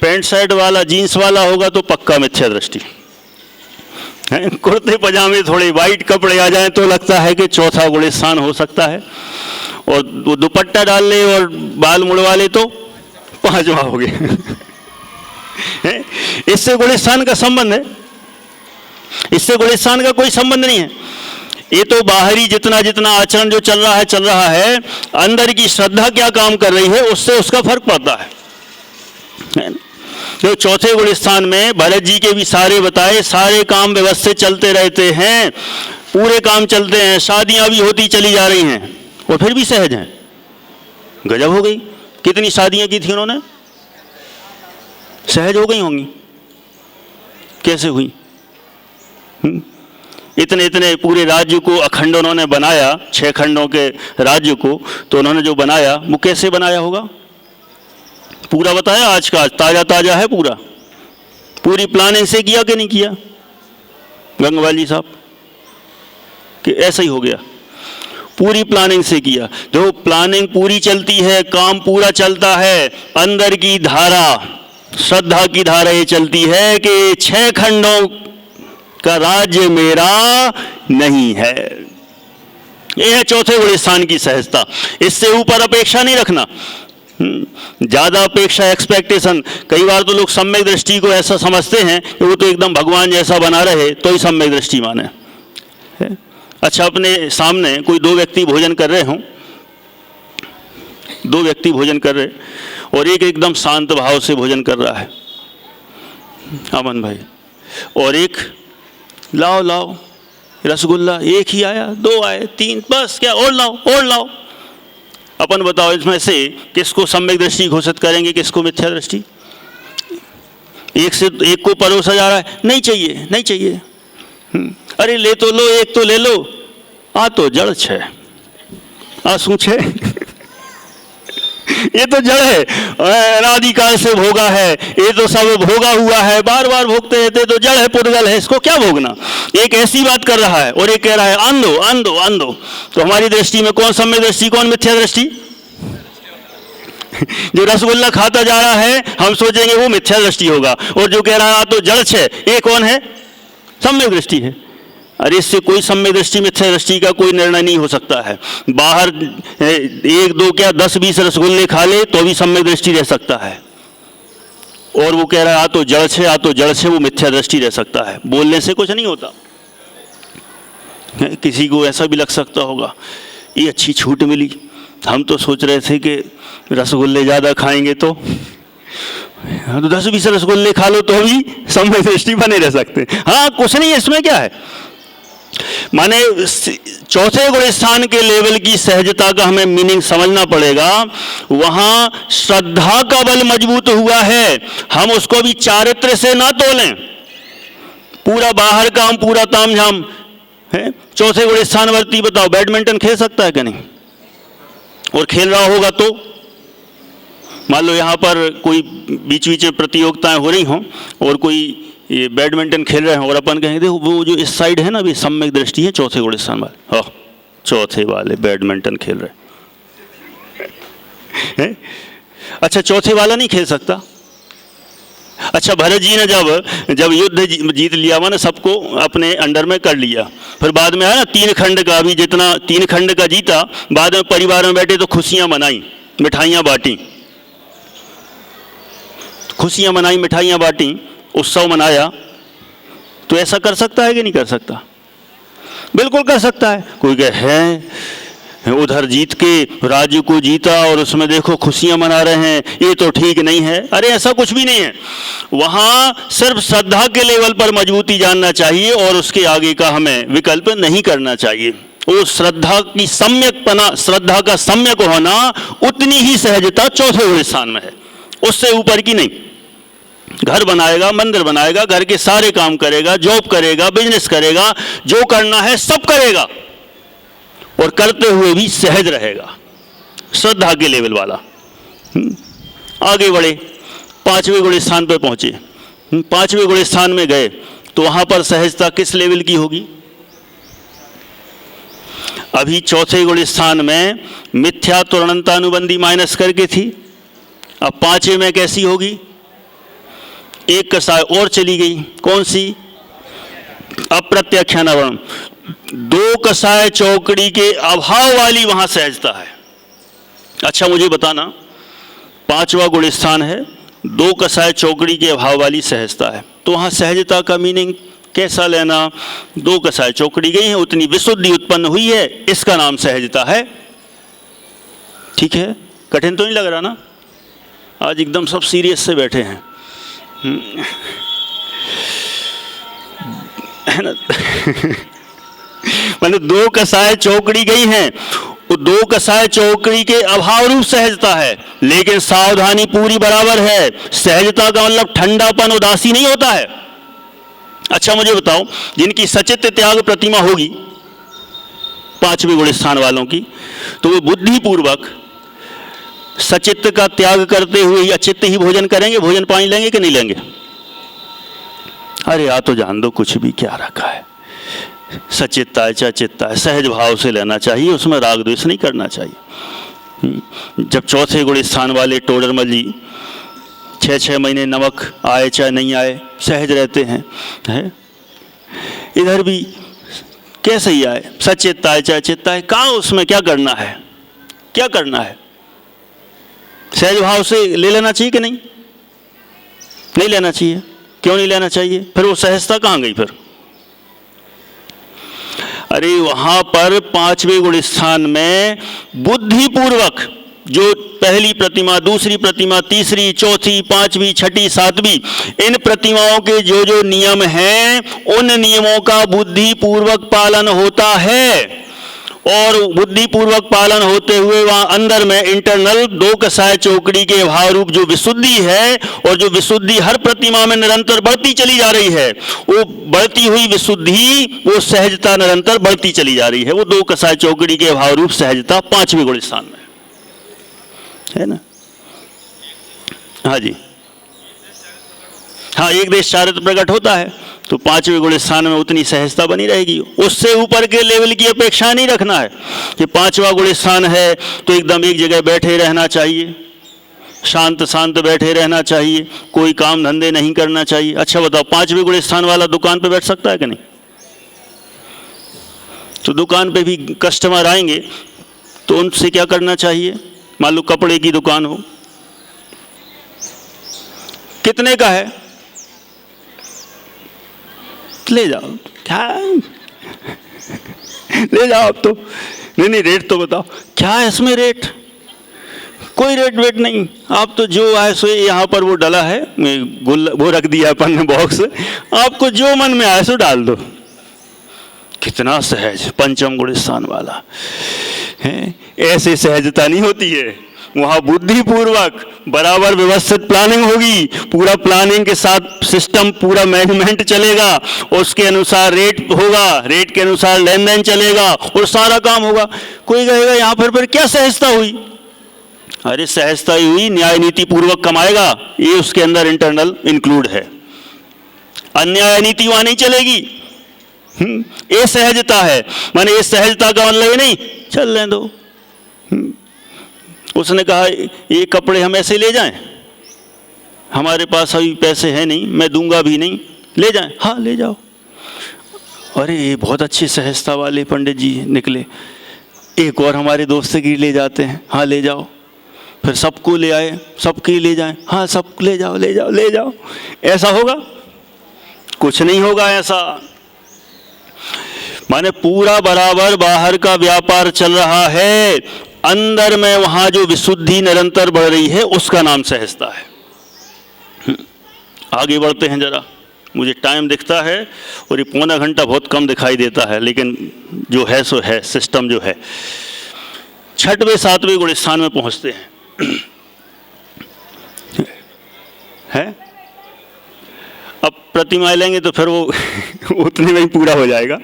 पैंट शर्ट वाला जीन्स वाला होगा तो पक्का मिथ्या दृष्टि है। कुर्ते पजामे थोड़े वाइट कपड़े आ जाएं तो लगता है कि चौथा गुण स्थान हो सकता है, और वो दुपट्टा डाल ले और बाल मुड़वा ले तो पांचवा हो गया। इससे गुण स्थान का संबंध है? इससे गुण स्थान का कोई संबंध नहीं है। ये तो बाहरी जितना जितना आचरण जो चल रहा है, अंदर की श्रद्धा क्या काम कर रही है उससे उसका फर्क पड़ता है। जो चौथे गुण स्थान में भरत जी के भी सारे बताए, सारे काम व्यवस्थित चलते रहते हैं, पूरे काम चलते हैं, शादियां भी होती चली जा रही हैं और फिर भी सहज हैं। गजब हो गई, कितनी शादियां की थी उन्होंने, सहज हो गई होंगी। कैसे हुई? इतने इतने पूरे राज्य को अखंड उन्होंने बनाया, 6 खंडों के राज्य को, तो उन्होंने जो बनाया वो कैसे बनाया होगा? पूरा बताया, आज का आज ताजा ताजा है पूरा। पूरी प्लानिंग से किया कि नहीं किया गंगवाली साहब? कि ऐसा ही हो गया? पूरी प्लानिंग से किया। जो प्लानिंग पूरी चलती है, काम पूरा चलता है, अंदर की धारा, श्रद्धा की धारा ये चलती है कि 6 खंडों का राज्य मेरा नहीं है। यह है चौथे गुण स्थान की सहजता। इससे ऊपर अपेक्षा नहीं रखना, ज्यादा अपेक्षा, एक्सपेक्टेशन। कई बार तो लोग सम्यक दृष्टि को ऐसा समझते हैं कि वो तो एकदम भगवान जैसा बना रहे तो ही सम्यक दृष्टि माने। अच्छा, अपने सामने कोई 2 व्यक्ति भोजन कर रहे हों, 2 व्यक्ति भोजन कर रहे और एक एकदम शांत भाव से भोजन कर रहा है, अमन भाई, और एक लाओ लाओ रसगुल्ला, एक ही आया, 2 आए, 3, बस क्या, और लाओ और लाओ। अपन बताओ इसमें से किसको सम्यक दृष्टि घोषित करेंगे, किसको मिथ्या दृष्टि? एक से एक को परोसा जा रहा है, नहीं चाहिए नहीं चाहिए, अरे ले तो लो, एक तो ले लो, आ तो जड़ 6, आंसू छे ये तो जड़ है, अनादिकाल से भोगा है, ये तो सब भोगा हुआ है, बार बार भोगते रहते, तो जड़ है, पुद्गल है, इसको क्या भोगना। एक ऐसी बात कर रहा है और एक कह रहा है अंधो अंधो अंधो। तो हमारी दृष्टि में कौन सम्यक दृष्टि, कौन मिथ्या दृष्टि? जो रसगुल्ला खाता जा रहा है हम सोचेंगे वो मिथ्या दृष्टि होगा, और जो कह रहा है तो जड़ छे, ये कौन है? सम्यक दृष्टि है। अरे इससे कोई सम्यक दृष्टि मिथ्या दृष्टि का कोई निर्णय नहीं हो सकता है। बाहर 1 2 क्या 10-20 रसगुल्ले खा ले तो भी सम्यक दृष्टि रह सकता है, और वो कह रहा है आ तो जड़ छे, आ तो जड़ छे, वो मिथ्या दृष्टि रह सकता है। बोलने से कुछ नहीं होता। किसी को ऐसा भी लग सकता होगा ये अच्छी छूट मिली, हम तो सोच रहे थे कि रसगुल्ले ज़्यादा खाएंगे तो 10-20 रसगुल्ले खा लो तो भी सम्यक दृष्टि बने रह सकते। हाँ कुछ नहीं, इसमें क्या है। माने चौथे गुण स्थान के लेवल की सहजता का हमें मीनिंग समझना पड़ेगा। वहां श्रद्धा का बल मजबूत हुआ है, हम उसको भी चारित्र से ना तोलें। पूरा बाहर का हम पूरा तामझाम है। चौथे गुण स्थानवर्ती बताओ बैडमिंटन खेल सकता है कि नहीं? और खेल रहा होगा तो मान लो यहाँ पर कोई बीच बीच में प्रतियोगिताएं हो रही हों और कोई ये बैडमिंटन खेल रहे हैं और अपन कहेंगे देखो वो जो इस साइड है ना, अभी सम्यक दृष्टि है चौथे गुण स्थान वाले, हाँ चौथे वाले बैडमिंटन खेल रहे हैं। अच्छा चौथे वाला नहीं खेल सकता। अच्छा भरत जी ने जब युद्ध जीत लिया, मैंने सबको अपने अंडर में कर लिया, फिर बाद में आया ना 3 खंड का, अभी जितना 3 खंड का जीता, बाद में परिवार में बैठे तो खुशियां मनाई, मिठाइयां बांटी, खुशियां मनाई, मिठाइयां बांटी, उत्सव मनाया। तो ऐसा कर सकता है कि नहीं कर सकता? बिल्कुल कर सकता है। कोई कहे है उधर जीत के राज्य को जीता और उसमें देखो खुशियां मना रहे हैं, ये तो ठीक नहीं है। अरे ऐसा कुछ भी नहीं है। वहां सिर्फ श्रद्धा के लेवल पर मजबूती जानना चाहिए और उसके आगे का हमें विकल्प नहीं करना चाहिए। वो श्रद्धा की सम्यकपना, श्रद्धा का सम्यक होना, उतनी ही सहजता चौथे गुण स्थान में है, उससे ऊपर की नहीं। घर बनाएगा, मंदिर बनाएगा, घर के सारे काम करेगा, जॉब करेगा, बिजनेस करेगा, जो करना है सब करेगा और करते हुए भी सहज रहेगा, श्रद्धा के लेवल वाला। आगे बढ़े, 5वें गुण स्थान पर पहुंचे। 5वें गुण स्थान में गए तो वहां पर सहजता किस लेवल की होगी? अभी चौथे गुण स्थान में मिथ्या तुरणता अनुबंधी माइनस करके थी, अब 5वें में कैसी होगी? एक कसाय और चली गई, कौन सी? अप्रत्याख्यानावरण। 2 कसाय चौकड़ी के अभाव वाली वहां सहजता है। अच्छा मुझे बताना, 5वां गुण स्थान है, 2 कसाय चौकड़ी के अभाव वाली सहजता है, तो वहां सहजता का मीनिंग कैसा लेना? 2 कसाय चौकड़ी गई है, उतनी विशुद्धि उत्पन्न हुई है, इसका नाम सहजता है। ठीक है, कठिन तो नहीं लग रहा ना? आज एकदम सब सीरियस से बैठे हैं है ना। मतलब 2 कसाय चौकड़ी गई हैं, वो 2 कसाय चौकड़ी के अभाव रूप सहजता है, लेकिन सावधानी पूरी बराबर है। सहजता का मतलब ठंडापन, उदासी नहीं होता है। अच्छा मुझे बताओ, जिनकी सचित त्याग प्रतिमा होगी 5वें गुण स्थान वालों की, तो वो बुद्धिपूर्वक सचित्त का त्याग करते हुए ही अचित्त ही भोजन करेंगे, भोजन पानी लेंगे कि नहीं लेंगे? अरे आ तो जान दो, कुछ भी क्या रखा है, सचित्ता है चचित्ता है, सहज भाव से लेना चाहिए, उसमें राग द्वेष नहीं करना चाहिए। जब चौथे गुण स्थान वाले टोडरमल जी 6-6 महीने नमक आए चाहे नहीं आए सहज रहते हैं, है? इधर भी कैसे ही आए, सचित्ता है चाहे चित्ता है, कहाँ उसमें क्या करना है, क्या करना है? सहज भाव से ले लेना चाहिए कि नहीं? नहीं लेना चाहिए। क्यों नहीं लेना चाहिए? फिर वो सहजता कहाँ गई फिर? अरे वहां पर 5वें गुण स्थान में बुद्धिपूर्वक जो पहली प्रतिमा, दूसरी प्रतिमा, तीसरी, चौथी, 5वीं, 6ठी, 7वीं, इन प्रतिमाओं के जो जो नियम हैं, उन नियमों का बुद्धिपूर्वक पालन होता है। और बुद्धिपूर्वक पालन होते हुए वहाँ अंदर में इंटरनल दो कसाय चौकड़ी के भाव रूप जो विशुद्धि है, और जो विशुद्धि हर प्रतिमा में निरंतर बढ़ती चली जा रही है, वो बढ़ती हुई विशुद्धि, वो सहजता निरंतर बढ़ती चली जा रही है। वो दो कसाय चौकड़ी के भाव रूप सहजता 5वें गुण स्थान में है ना। हाँ जी, हाँ, एक देश चारित्र प्रकट होता है तो 5वें गुण स्थान में उतनी सहजता बनी रहेगी। उससे ऊपर के लेवल की अपेक्षा नहीं रखना है कि 5वां गुण स्थान है तो एकदम एक जगह बैठे रहना चाहिए, शांत शांत बैठे रहना चाहिए, कोई काम धंधे नहीं करना चाहिए। अच्छा बताओ, 5वें गुण स्थान वाला दुकान पे बैठ सकता है कि नहीं? तो दुकान पे भी कस्टमर आएंगे तो उनसे क्या करना चाहिए? मान लो कपड़े की दुकान हो, कितने का है? ले जाओ, क्या ले जाओ आप तो। नहीं, रेट तो बताओ, क्या है इसमें रेट? कोई रेट वेट नहीं, आप तो जो आए सो, यहाँ पर वो डला है, वो रख दिया अपन ने बॉक्स, आपको जो मन में आए सो डाल दो। कितना सहज 5वां गुण स्थान वाला है। ऐसे सहजता नहीं होती है, वहाँ बुद्धिपूर्वक बराबर व्यवस्थित प्लानिंग होगी, पूरा प्लानिंग के साथ सिस्टम, पूरा मैनेजमेंट चलेगा, और उसके अनुसार रेट होगा, रेट के अनुसार लेन देन चलेगा और सारा काम होगा। कोई कहेगा यहाँ पर क्या सहजता हुई? अरे सहजता ही हुई, न्याय नीति पूर्वक कमाएगा, ये उसके अंदर इंटरनल इंक्लूड है। अन्याय नीति वहाँ नहीं चलेगी। ये सहजता है, माने ये सहजता का मतलब ये नहीं चल लें दो। उसने कहा ये कपड़े हम ऐसे ले जाएं, हमारे पास अभी पैसे हैं नहीं, मैं दूंगा भी नहीं, ले जाएं। हाँ ले जाओ। अरे ये बहुत अच्छी सहजता वाले पंडित जी निकले, एक और हमारे दोस्त की ले जाते हैं। हाँ ले जाओ। फिर सबको ले आए, सबके ले जाएं। हाँ सब ले जाओ ले जाओ ले जाओ। ऐसा होगा? कुछ नहीं होगा ऐसा। माने पूरा बराबर बाहर का व्यापार चल रहा है, अंदर में वहां जो विशुद्धि निरंतर बढ़ रही है उसका नाम सहजता है। आगे बढ़ते हैं जरा, मुझे टाइम दिखता है और ये पौना घंटा बहुत कम दिखाई देता है, लेकिन जो है सो है, सिस्टम जो है। 6वें 7वें गुण स्थान में पहुंचते हैं। है अब प्रतिमाएं लेंगे तो फिर वो उतने में ही पूरा हो जाएगा,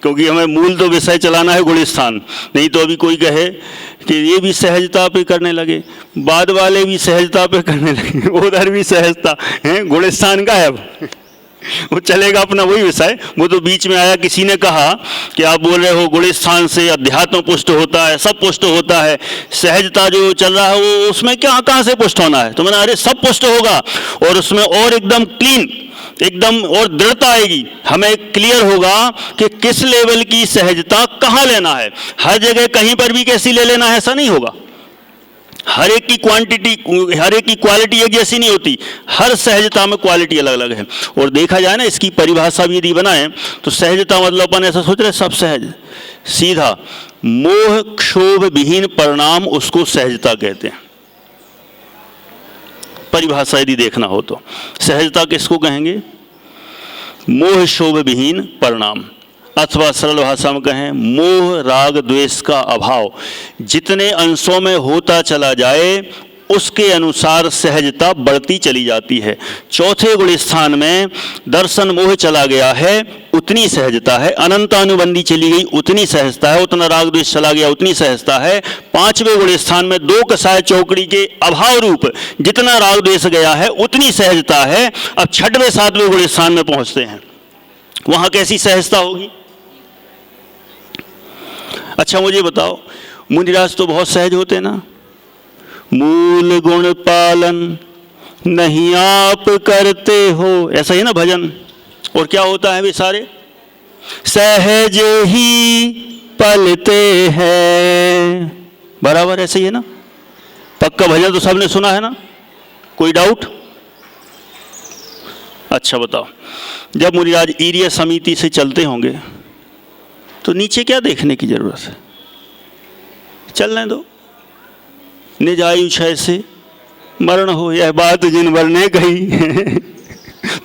क्योंकि हमें मूल तो विषय चलाना है गुण स्थान। नहीं तो अभी कोई कहे कि ये भी सहजता पे करने लगे, बाद वाले भी सहजता पे करने लगे, उधर भी सहजता है, गुण स्थान का है अब वो चलेगा अपना वही विषय। वो तो बीच में आया, किसी ने कहा कि आप बोल रहे हो गुण स्थान से अध्यात्म पुष्ट होता है, सब पुष्ट होता है, सहजता जो चल रहा है वो उसमें कहाँ से पुष्ट होना है? तो मैंने अरे सब पुष्ट होगा, और उसमें और एकदम क्लीन, एकदम और दृढ़ता आएगी। हमें क्लियर होगा कि किस लेवल की सहजता कहाँ लेना है। हर जगह कहीं पर भी कैसी ले लेना है ऐसा नहीं होगा। हर एक की क्वांटिटी, हर एक की क्वालिटी एक जैसी नहीं होती, हर सहजता में क्वालिटी अलग अलग है। और देखा जाए ना, इसकी परिभाषा भी यदि बनाए तो सहजता मतलब अपन ऐसा सोच रहे सब सहज, सीधा मोह क्षोभ विहीन परिणाम, उसको सहजता कहते हैं। परिभाषा यदि देखना हो तो सहजता किसको कहेंगे? मोह क्षोभ विहीन परिणाम, अथवा सरल भाषा में कहें मोह राग द्वेष का अभाव जितने अंशों में होता चला जाए उसके अनुसार सहजता बढ़ती चली जाती है। 4थे गुण स्थान में दर्शन मोह चला गया है उतनी सहजता है, अनंतानुबंधी चली गई उतनी सहजता है, उतना राग द्वेष चला गया उतनी सहजता है। 5वें गुण स्थान में दो कसाय चौकड़ी के अभाव रूप जितना राग द्वेष गया है उतनी सहजता है। अब 6वें 7वें गुण स्थान में पहुंचते हैं, वहां कैसी सहजता होगी? अच्छा मुझे बताओ, मुनिराज तो बहुत सहज होते हैं ना, मूल गुण पालन नहीं आप करते हो, ऐसा ही ना भजन। और क्या होता है वे सारे सहज ही पलते हैं, बराबर ऐसे ही है ना। पक्का भजन तो सबने सुना है ना, कोई डाउट? अच्छा बताओ, जब मुनिराज ईर्य समिति से चलते होंगे तो नीचे क्या देखने की जरूरत है? चलने दो। निज आयु क्षय से मरण हो, यह बात जिन वरने कही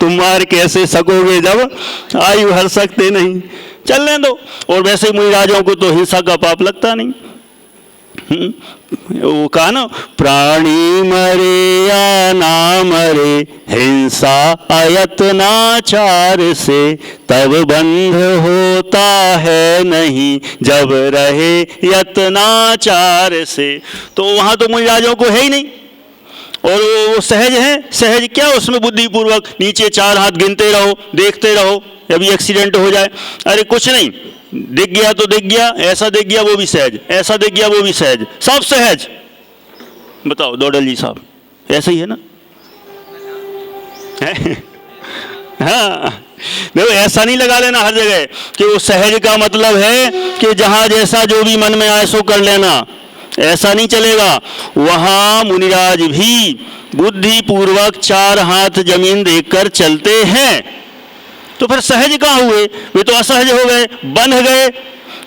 तुम मार कैसे सकोगे जब आयु हर सकते नहीं। चलने दो। और वैसे मुनिराजों को तो हिंसा का पाप लगता नहीं। वो कहा ना, प्राणी मरे या ना मरे हिंसा अयत्नाचार से, तब बंध होता है नहीं जब रहे यत्नाचार से। तो वहां तो मुनिराजों को है ही नहीं, और वो सहज है। सहज क्या, उसमें बुद्धिपूर्वक नीचे 4 हाथ गिनते रहो, देखते रहो, अभी एक्सीडेंट हो जाए, अरे कुछ नहीं, दिख गया तो दिख गया, ऐसा दिख गया वो भी सहज, ऐसा दिख गया वो भी सहज, सब सहज। बताओ दौड़ल जी साहब, ऐसा ही है ना? हाँ, देखो ऐसा नहीं लगा लेना हर जगह कि वो सहज का मतलब है कि जहां जैसा जो भी मन में आए सो कर लेना, ऐसा नहीं चलेगा। वहां मुनिराज भी बुद्धि पूर्वक 4 हाथ जमीन देखकर चलते हैं। तो फिर सहज कहाँ हुए? वे तो असहज हो गए, बंध गए।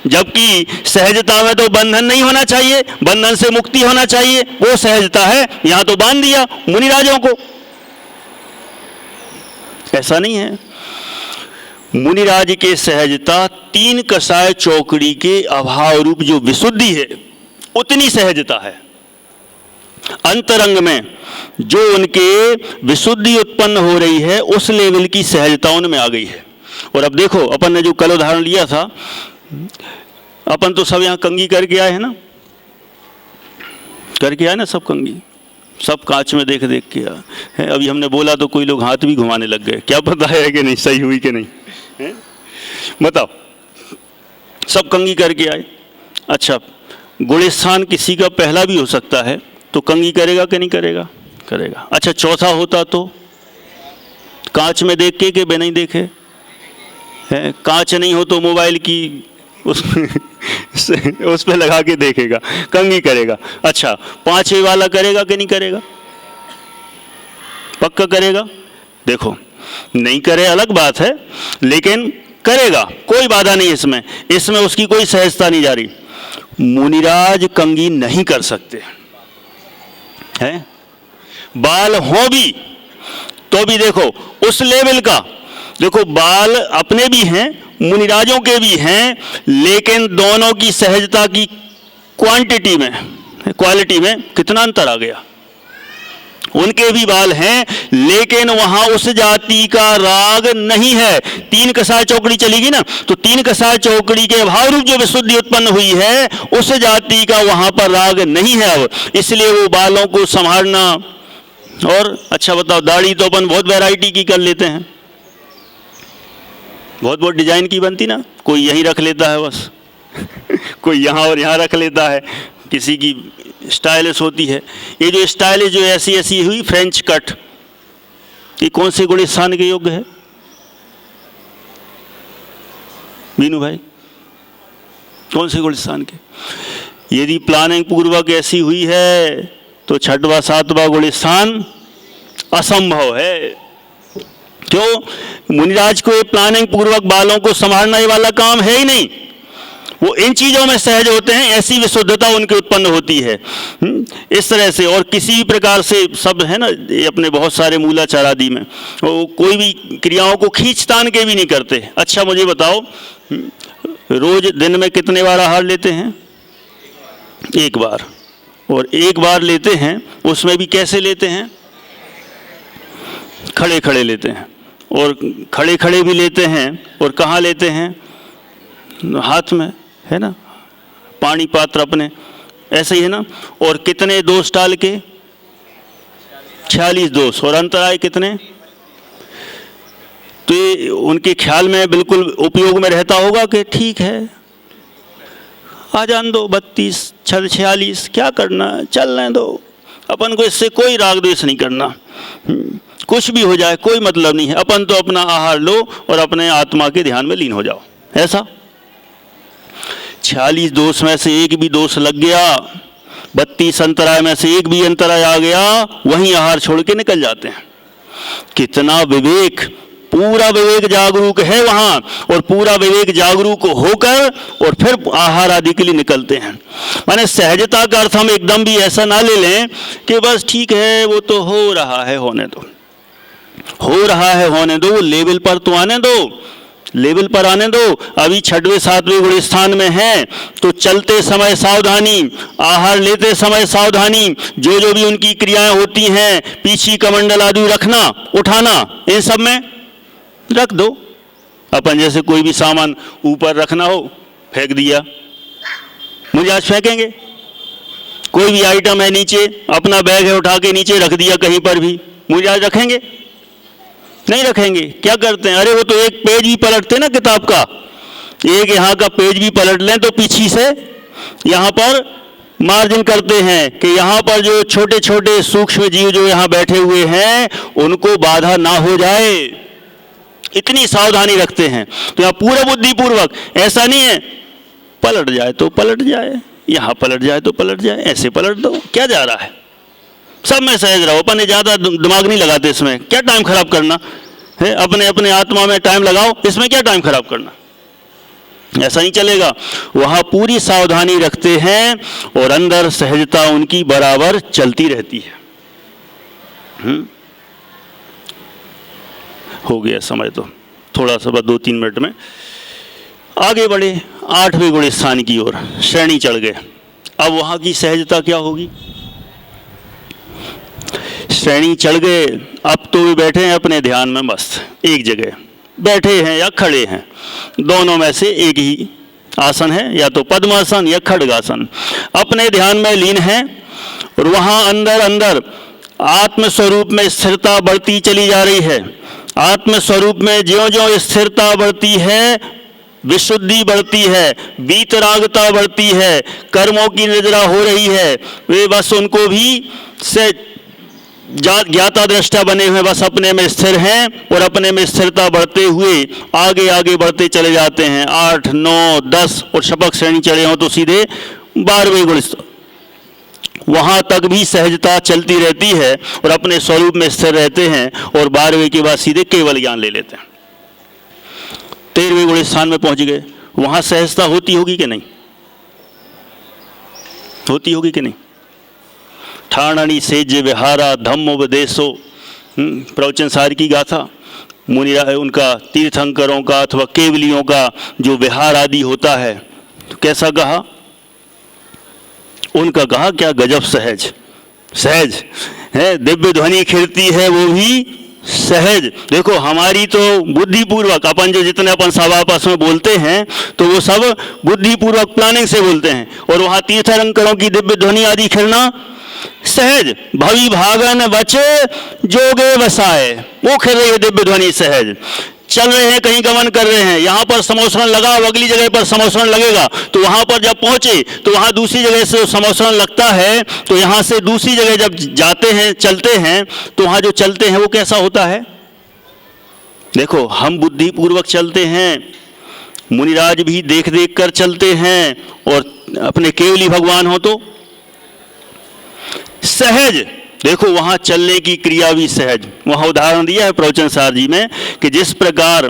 जबकि सहजता में तो बंधन नहीं होना चाहिए, बंधन से मुक्ति होना चाहिए, वो सहजता है। यहां तो बांध दिया मुनिराजों को। ऐसा नहीं है। मुनिराज के सहजता 3 कसाय चौकड़ी के अभाव रूप जो विशुद्धि है, उतनी सहजता है। अंतरंग में जो उनके विशुद्धि उत्पन्न हो रही है, उस लेवल की सहजता उनमें आ गई है। और अब देखो, अपन ने जो कल उदाहरण लिया था, अपन तो सब यहाँ कंगी करके आए हैं ना, करके आए ना सब कंगी, सब कांच में देख देख के है। अभी हमने बोला तो कोई लोग हाथ भी घुमाने लग गए, क्या पता है कि नहीं सही हुई कि नहीं है? बताओ, सब कंगी करके आए। अच्छा, गुणस्थान किसी का पहला भी हो सकता है, तो कंगी करेगा कि नहीं करेगा? करेगा। अच्छा, चौथा होता तो कांच में देख के बिना नहीं देखे है, कांच नहीं हो तो मोबाइल की उस पे लगा के देखेगा, कंगी करेगा। अच्छा, 5वें वाला करेगा कि नहीं करेगा? पक्का करेगा। देखो, नहीं करे अलग बात है, लेकिन करेगा, कोई बाधा नहीं इसमें, इसमें उसकी कोई सहजता नहीं जा रही। मुनिराज कंगी नहीं कर सकते हैं, बाल हो भी तो भी देखो उस लेवल का, देखो बाल अपने भी हैं, मुनिराजों के भी हैं, लेकिन दोनों की सहजता की क्वांटिटी में, क्वालिटी में कितना अंतर आ गया। उनके भी बाल हैं, लेकिन वहां उस जाति का राग नहीं है। 3 कसाय चौकड़ी चलेगी ना, तो 3 कसाय चौकड़ी के भाव रूप जो विशुद्धि उत्पन्न हुई है, उस जाति का वहां पर राग नहीं है अब, इसलिए वो बालों को संभालना। और अच्छा बताओ, दाढ़ी तो अपन बहुत वैरायटी की कर लेते हैं, बहुत बहुत डिजाइन की बनती ना, कोई यहीं रख लेता है बस कोई यहाँ और यहाँ रख लेता है, किसी की स्टाइलिश होती है। ये जो स्टाइलिश जो ऐसी ऐसी हुई फ्रेंच कट, ये कौन से गुणस्थान के योग्य है मीनू भाई? कौन से गुणस्थान के? यदि प्लानिंग पूर्वक ऐसी हुई है तो 6वां 7वां गुणस्थान असंभव है। क्यों? मुनिराज को ये प्लानिंग पूर्वक बालों को संभालना ये वाला काम है ही नहीं। वो इन चीज़ों में सहज होते हैं, ऐसी विशुद्धता उनके उत्पन्न होती है इस तरह से। और किसी भी प्रकार से सब है ना, ये अपने बहुत सारे मूलाचार आदि में वो कोई भी क्रियाओं को खींचतान के भी नहीं करते। अच्छा मुझे बताओ, रोज दिन में कितने बार आहार लेते हैं? 1 बार। और 1 बार लेते हैं, उसमें भी कैसे लेते हैं? खड़े खड़े लेते हैं, और खड़े खड़े भी लेते हैं, और कहाँ लेते हैं? हाथ में, है ना, पानी पात्र अपने, ऐसे ही है ना। और कितने दोष डाल के? 46 दोष। और अंतराय कितने? तो ये उनके ख्याल में बिल्कुल उपयोग में रहता होगा कि ठीक है, आ जान दो, 32 46 क्या करना, चलने दो, अपन को इससे कोई राग द्वेष नहीं करना, कुछ भी हो जाए कोई मतलब नहीं है, अपन तो अपना आहार लो और अपने आत्मा के ध्यान में लीन हो जाओ। ऐसा 46 दोष में से एक भी दोष लग गया, 32 अंतराय में से एक भी अंतराय आ गया, वहीं आहार छोड़ के निकल जाते हैं। कितना विवेक, पूरा विवेक जागरूक है वहां, और पूरा विवेक जागरूक होकर और फिर आहार आदि के लिए निकलते हैं। माने सहजता का अर्थ हम एकदम भी ऐसा ना ले लें कि बस ठीक है वो तो हो रहा है, होने दो, हो रहा है होने दो, वो लेवल पर तो आने दो, लेवल पर आने दो। अभी 6वें 7वें गुण स्थान में हैं, तो चलते समय सावधानी, आहार लेते समय सावधानी, जो जो भी उनकी क्रियाएं होती हैं, पीछी कमंडल आदि रखना, उठाना, इन सब में रख दो। अपन जैसे कोई भी सामान ऊपर रखना हो, फेंक दिया, मुझे आज फेंकेंगे? कोई भी आइटम है नीचे, अपना बैग है उठा के नीचे रख दिया कहीं पर भी, मुझे आज रखेंगे? नहीं रखेंगे। क्या करते हैं, अरे वो तो एक पेज भी पलटते ना किताब का, एक यहाँ का पेज भी पलट लें तो पीछे से यहाँ पर मार्जिन करते हैं कि यहाँ पर जो छोटे छोटे सूक्ष्म जीव जो यहाँ बैठे हुए हैं उनको बाधा ना हो जाए, इतनी सावधानी रखते हैं। तो यहाँ पूरा बुद्धिपूर्वक, ऐसा नहीं है पलट जाए तो पलट जाए, यहाँ पलट जाए तो पलट जाए, ऐसे पलट दो, क्या जा रहा है, सब में सहज रहो। अपन ने ज़्यादा दिमाग नहीं लगाते, इसमें क्या टाइम खराब करना है, अपने अपने आत्मा में टाइम लगाओ, इसमें क्या टाइम खराब करना, ऐसा नहीं चलेगा। वहाँ पूरी सावधानी रखते हैं और अंदर सहजता उनकी बराबर चलती रहती है। हो गया समय, तो थोड़ा सा बस 2-3 मिनट में आगे बढ़े 8वें गुण स्थान की ओर, श्रेणी चढ़ गए। अब वहाँ की सहजता क्या होगी, श्रेणी चढ़ गए, अब तो वे बैठे हैं अपने ध्यान में मस्त, एक जगह बैठे हैं या खड़े हैं, दोनों में से एक ही आसन है, या तो पद्मासन या खड्गासन, अपने ध्यान में लीन हैं। और वहाँ अंदर अंदर आत्मस्वरूप में स्थिरता बढ़ती चली जा रही है। आत्मस्वरूप में ज्यों ज्यों स्थिरता बढ़ती है, विशुद्धि बढ़ती है, वीतरागता बढ़ती है, कर्मों की निद्रा हो रही है, वे बस उनको भी से ज्ञाता दृष्टा बने हुए बस अपने में स्थिर हैं और अपने में स्थिरता बढ़ते हुए आगे आगे बढ़ते चले जाते हैं। 8, 9, 10 और शपक श्रेणी चढ़े हों तो सीधे 12वें गुण, वहाँ तक भी सहजता चलती रहती है और अपने स्वरूप में स्थिर रहते हैं। और 12वें के बाद सीधे केवल ज्ञान ले लेते हैं। 13वें गुण स्थान में पहुँच गए, वहाँ सहजता होती होगी कि नहीं, होती होगी कि नहीं। ठाणनी सेज्य विहारा धम्मोपदेशो, प्रवचन सार की गाथा, मुनि उनका तीर्थंकरों का अथवा केवलियों का जो विहार आदि होता है, तो कैसा कहा, उनका कहा क्या गजब सहज, सहज है, दिव्य ध्वनि खिलती है वो भी सहज। देखो हमारी तो बुद्धिपूर्वक, अपन जो जितने अपन सब आपस में बोलते हैं तो वो सब बुद्धिपूर्वक प्लानिंग से बोलते हैं, और वहाँ तीर्थंकरों की दिव्य ध्वनि आदि खिलना सहज। भवि भागन वच जोगे बसाए, वो खिल रही है दिव्य ध्वनि सहज। चल रहे हैं, कहीं गमन कर रहे हैं, यहाँ पर समोसरण लगा, अगली जगह पर समोसरण लगेगा, तो वहाँ पर जब पहुँचे तो वहाँ दूसरी जगह से समोसरण लगता है, तो यहाँ से दूसरी जगह जब जाते हैं, चलते हैं, तो वहाँ जो चलते हैं वो कैसा होता है। देखो हम बुद्धिपूर्वक चलते हैं, मुनिराज भी देख देख कर चलते हैं, और अपने केवली भगवान हो तो सहज। देखो वहाँ चलने की क्रिया भी सहज। वहाँ उदाहरण दिया है प्रवचन सार जी में कि जिस प्रकार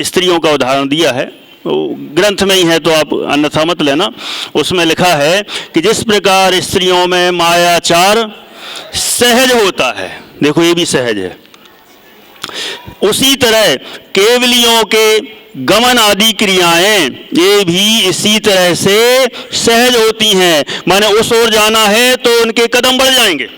स्त्रियों का उदाहरण दिया है, वो ग्रंथ में ही है तो आप अन्यथा मत लेना, उसमें लिखा है कि जिस प्रकार स्त्रियों में मायाचार सहज होता है, देखो ये भी सहज है, उसी तरह केवलियों के गमन आदि क्रियाएं ये भी इसी तरह से सहज होती हैं। माने उस ओर जाना है तो उनके कदम बढ़ जाएंगे।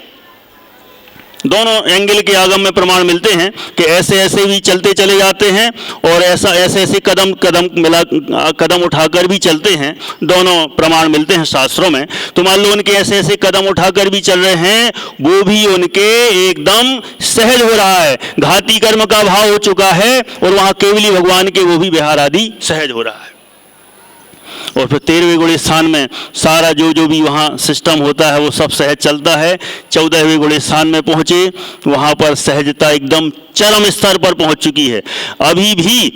दोनों एंगल के आगम में प्रमाण मिलते हैं कि ऐसे ऐसे भी चलते चले जाते हैं और ऐसा ऐसे ऐसे कदम उठाकर भी चलते हैं। दोनों प्रमाण मिलते हैं शास्त्रों में। तो मान लो उनके ऐसे ऐसे कदम उठाकर भी चल रहे हैं, वो भी उनके एकदम सहज हो रहा है, घाती कर्म का भाव हो चुका है, और वहाँ केवली भगवान के वो भी विहार आदि सहज हो रहा है। और फिर 13वें गुण स्थान में सारा जो जो भी वहाँ सिस्टम होता है वो सब सहज चलता है। 14वें गुण स्थान में पहुँचे, वहाँ पर सहजता एकदम चरम स्तर पर पहुँच चुकी है। अभी भी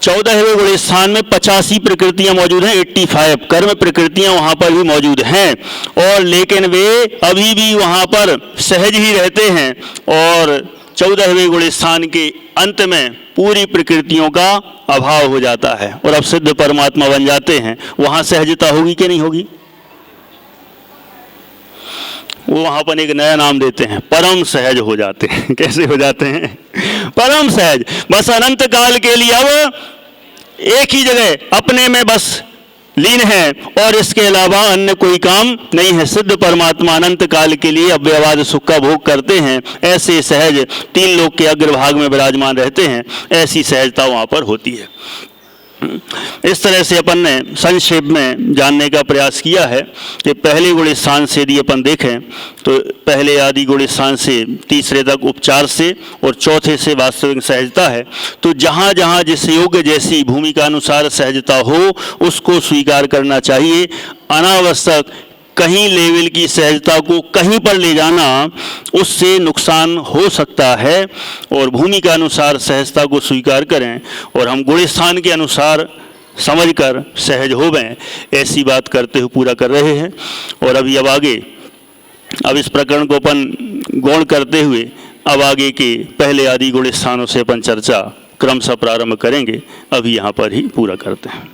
14वें गुण स्थान में 85 प्रकृतियाँ मौजूद हैं, 85 कर्म प्रकृतियाँ वहाँ पर भी मौजूद हैं, और लेकिन वे अभी भी वहाँ पर सहज ही रहते हैं। और 14वें गुण स्थान के अंत में पूरी प्रकृतियों का अभाव हो जाता है और अब सिद्ध परमात्मा बन जाते हैं। वहाँ सहजता होगी कि नहीं होगी? वो वहाँ पर एक नया नाम देते हैं, परम सहज हो जाते हैं। कैसे हो जाते हैं? परम सहज। बस अनंत काल के लिए अब एक ही जगह अपने में बस लीन है और इसके अलावा अन्य कोई काम नहीं है। सिद्ध परमात्मा अनंत काल के लिए अव्ययवाद सुख का भोग करते हैं। ऐसे सहज तीन लोक के अग्रभाग में विराजमान रहते हैं, ऐसी सहजता वहाँ पर होती है। इस तरह से अपन ने संक्षेप में जानने का प्रयास किया है कि पहले गुण स्थान से यदि अपन देखें तो पहले आदि गुण स्थान से तीसरे तक उपचार से और चौथे से वास्तविक सहजता है। तो जहाँ जहाँ जिस योग्य जैसी भूमिका अनुसार सहजता हो उसको स्वीकार करना चाहिए। अनावश्यक कहीं लेवल की सहजता को कहीं पर ले जाना, उससे नुकसान हो सकता है। और भूमिका अनुसार सहजता को स्वीकार करें और हम गुण स्थान के अनुसार समझकर सहज हो गए, ऐसी बात करते हुए पूरा कर रहे हैं। और अभी अब इस प्रकरण को अपन गौण करते हुए अब आगे के पहले आदि गुण स्थानों से अपन चर्चा क्रमशः प्रारंभ करेंगे। अभी यहाँ पर ही पूरा करते हैं।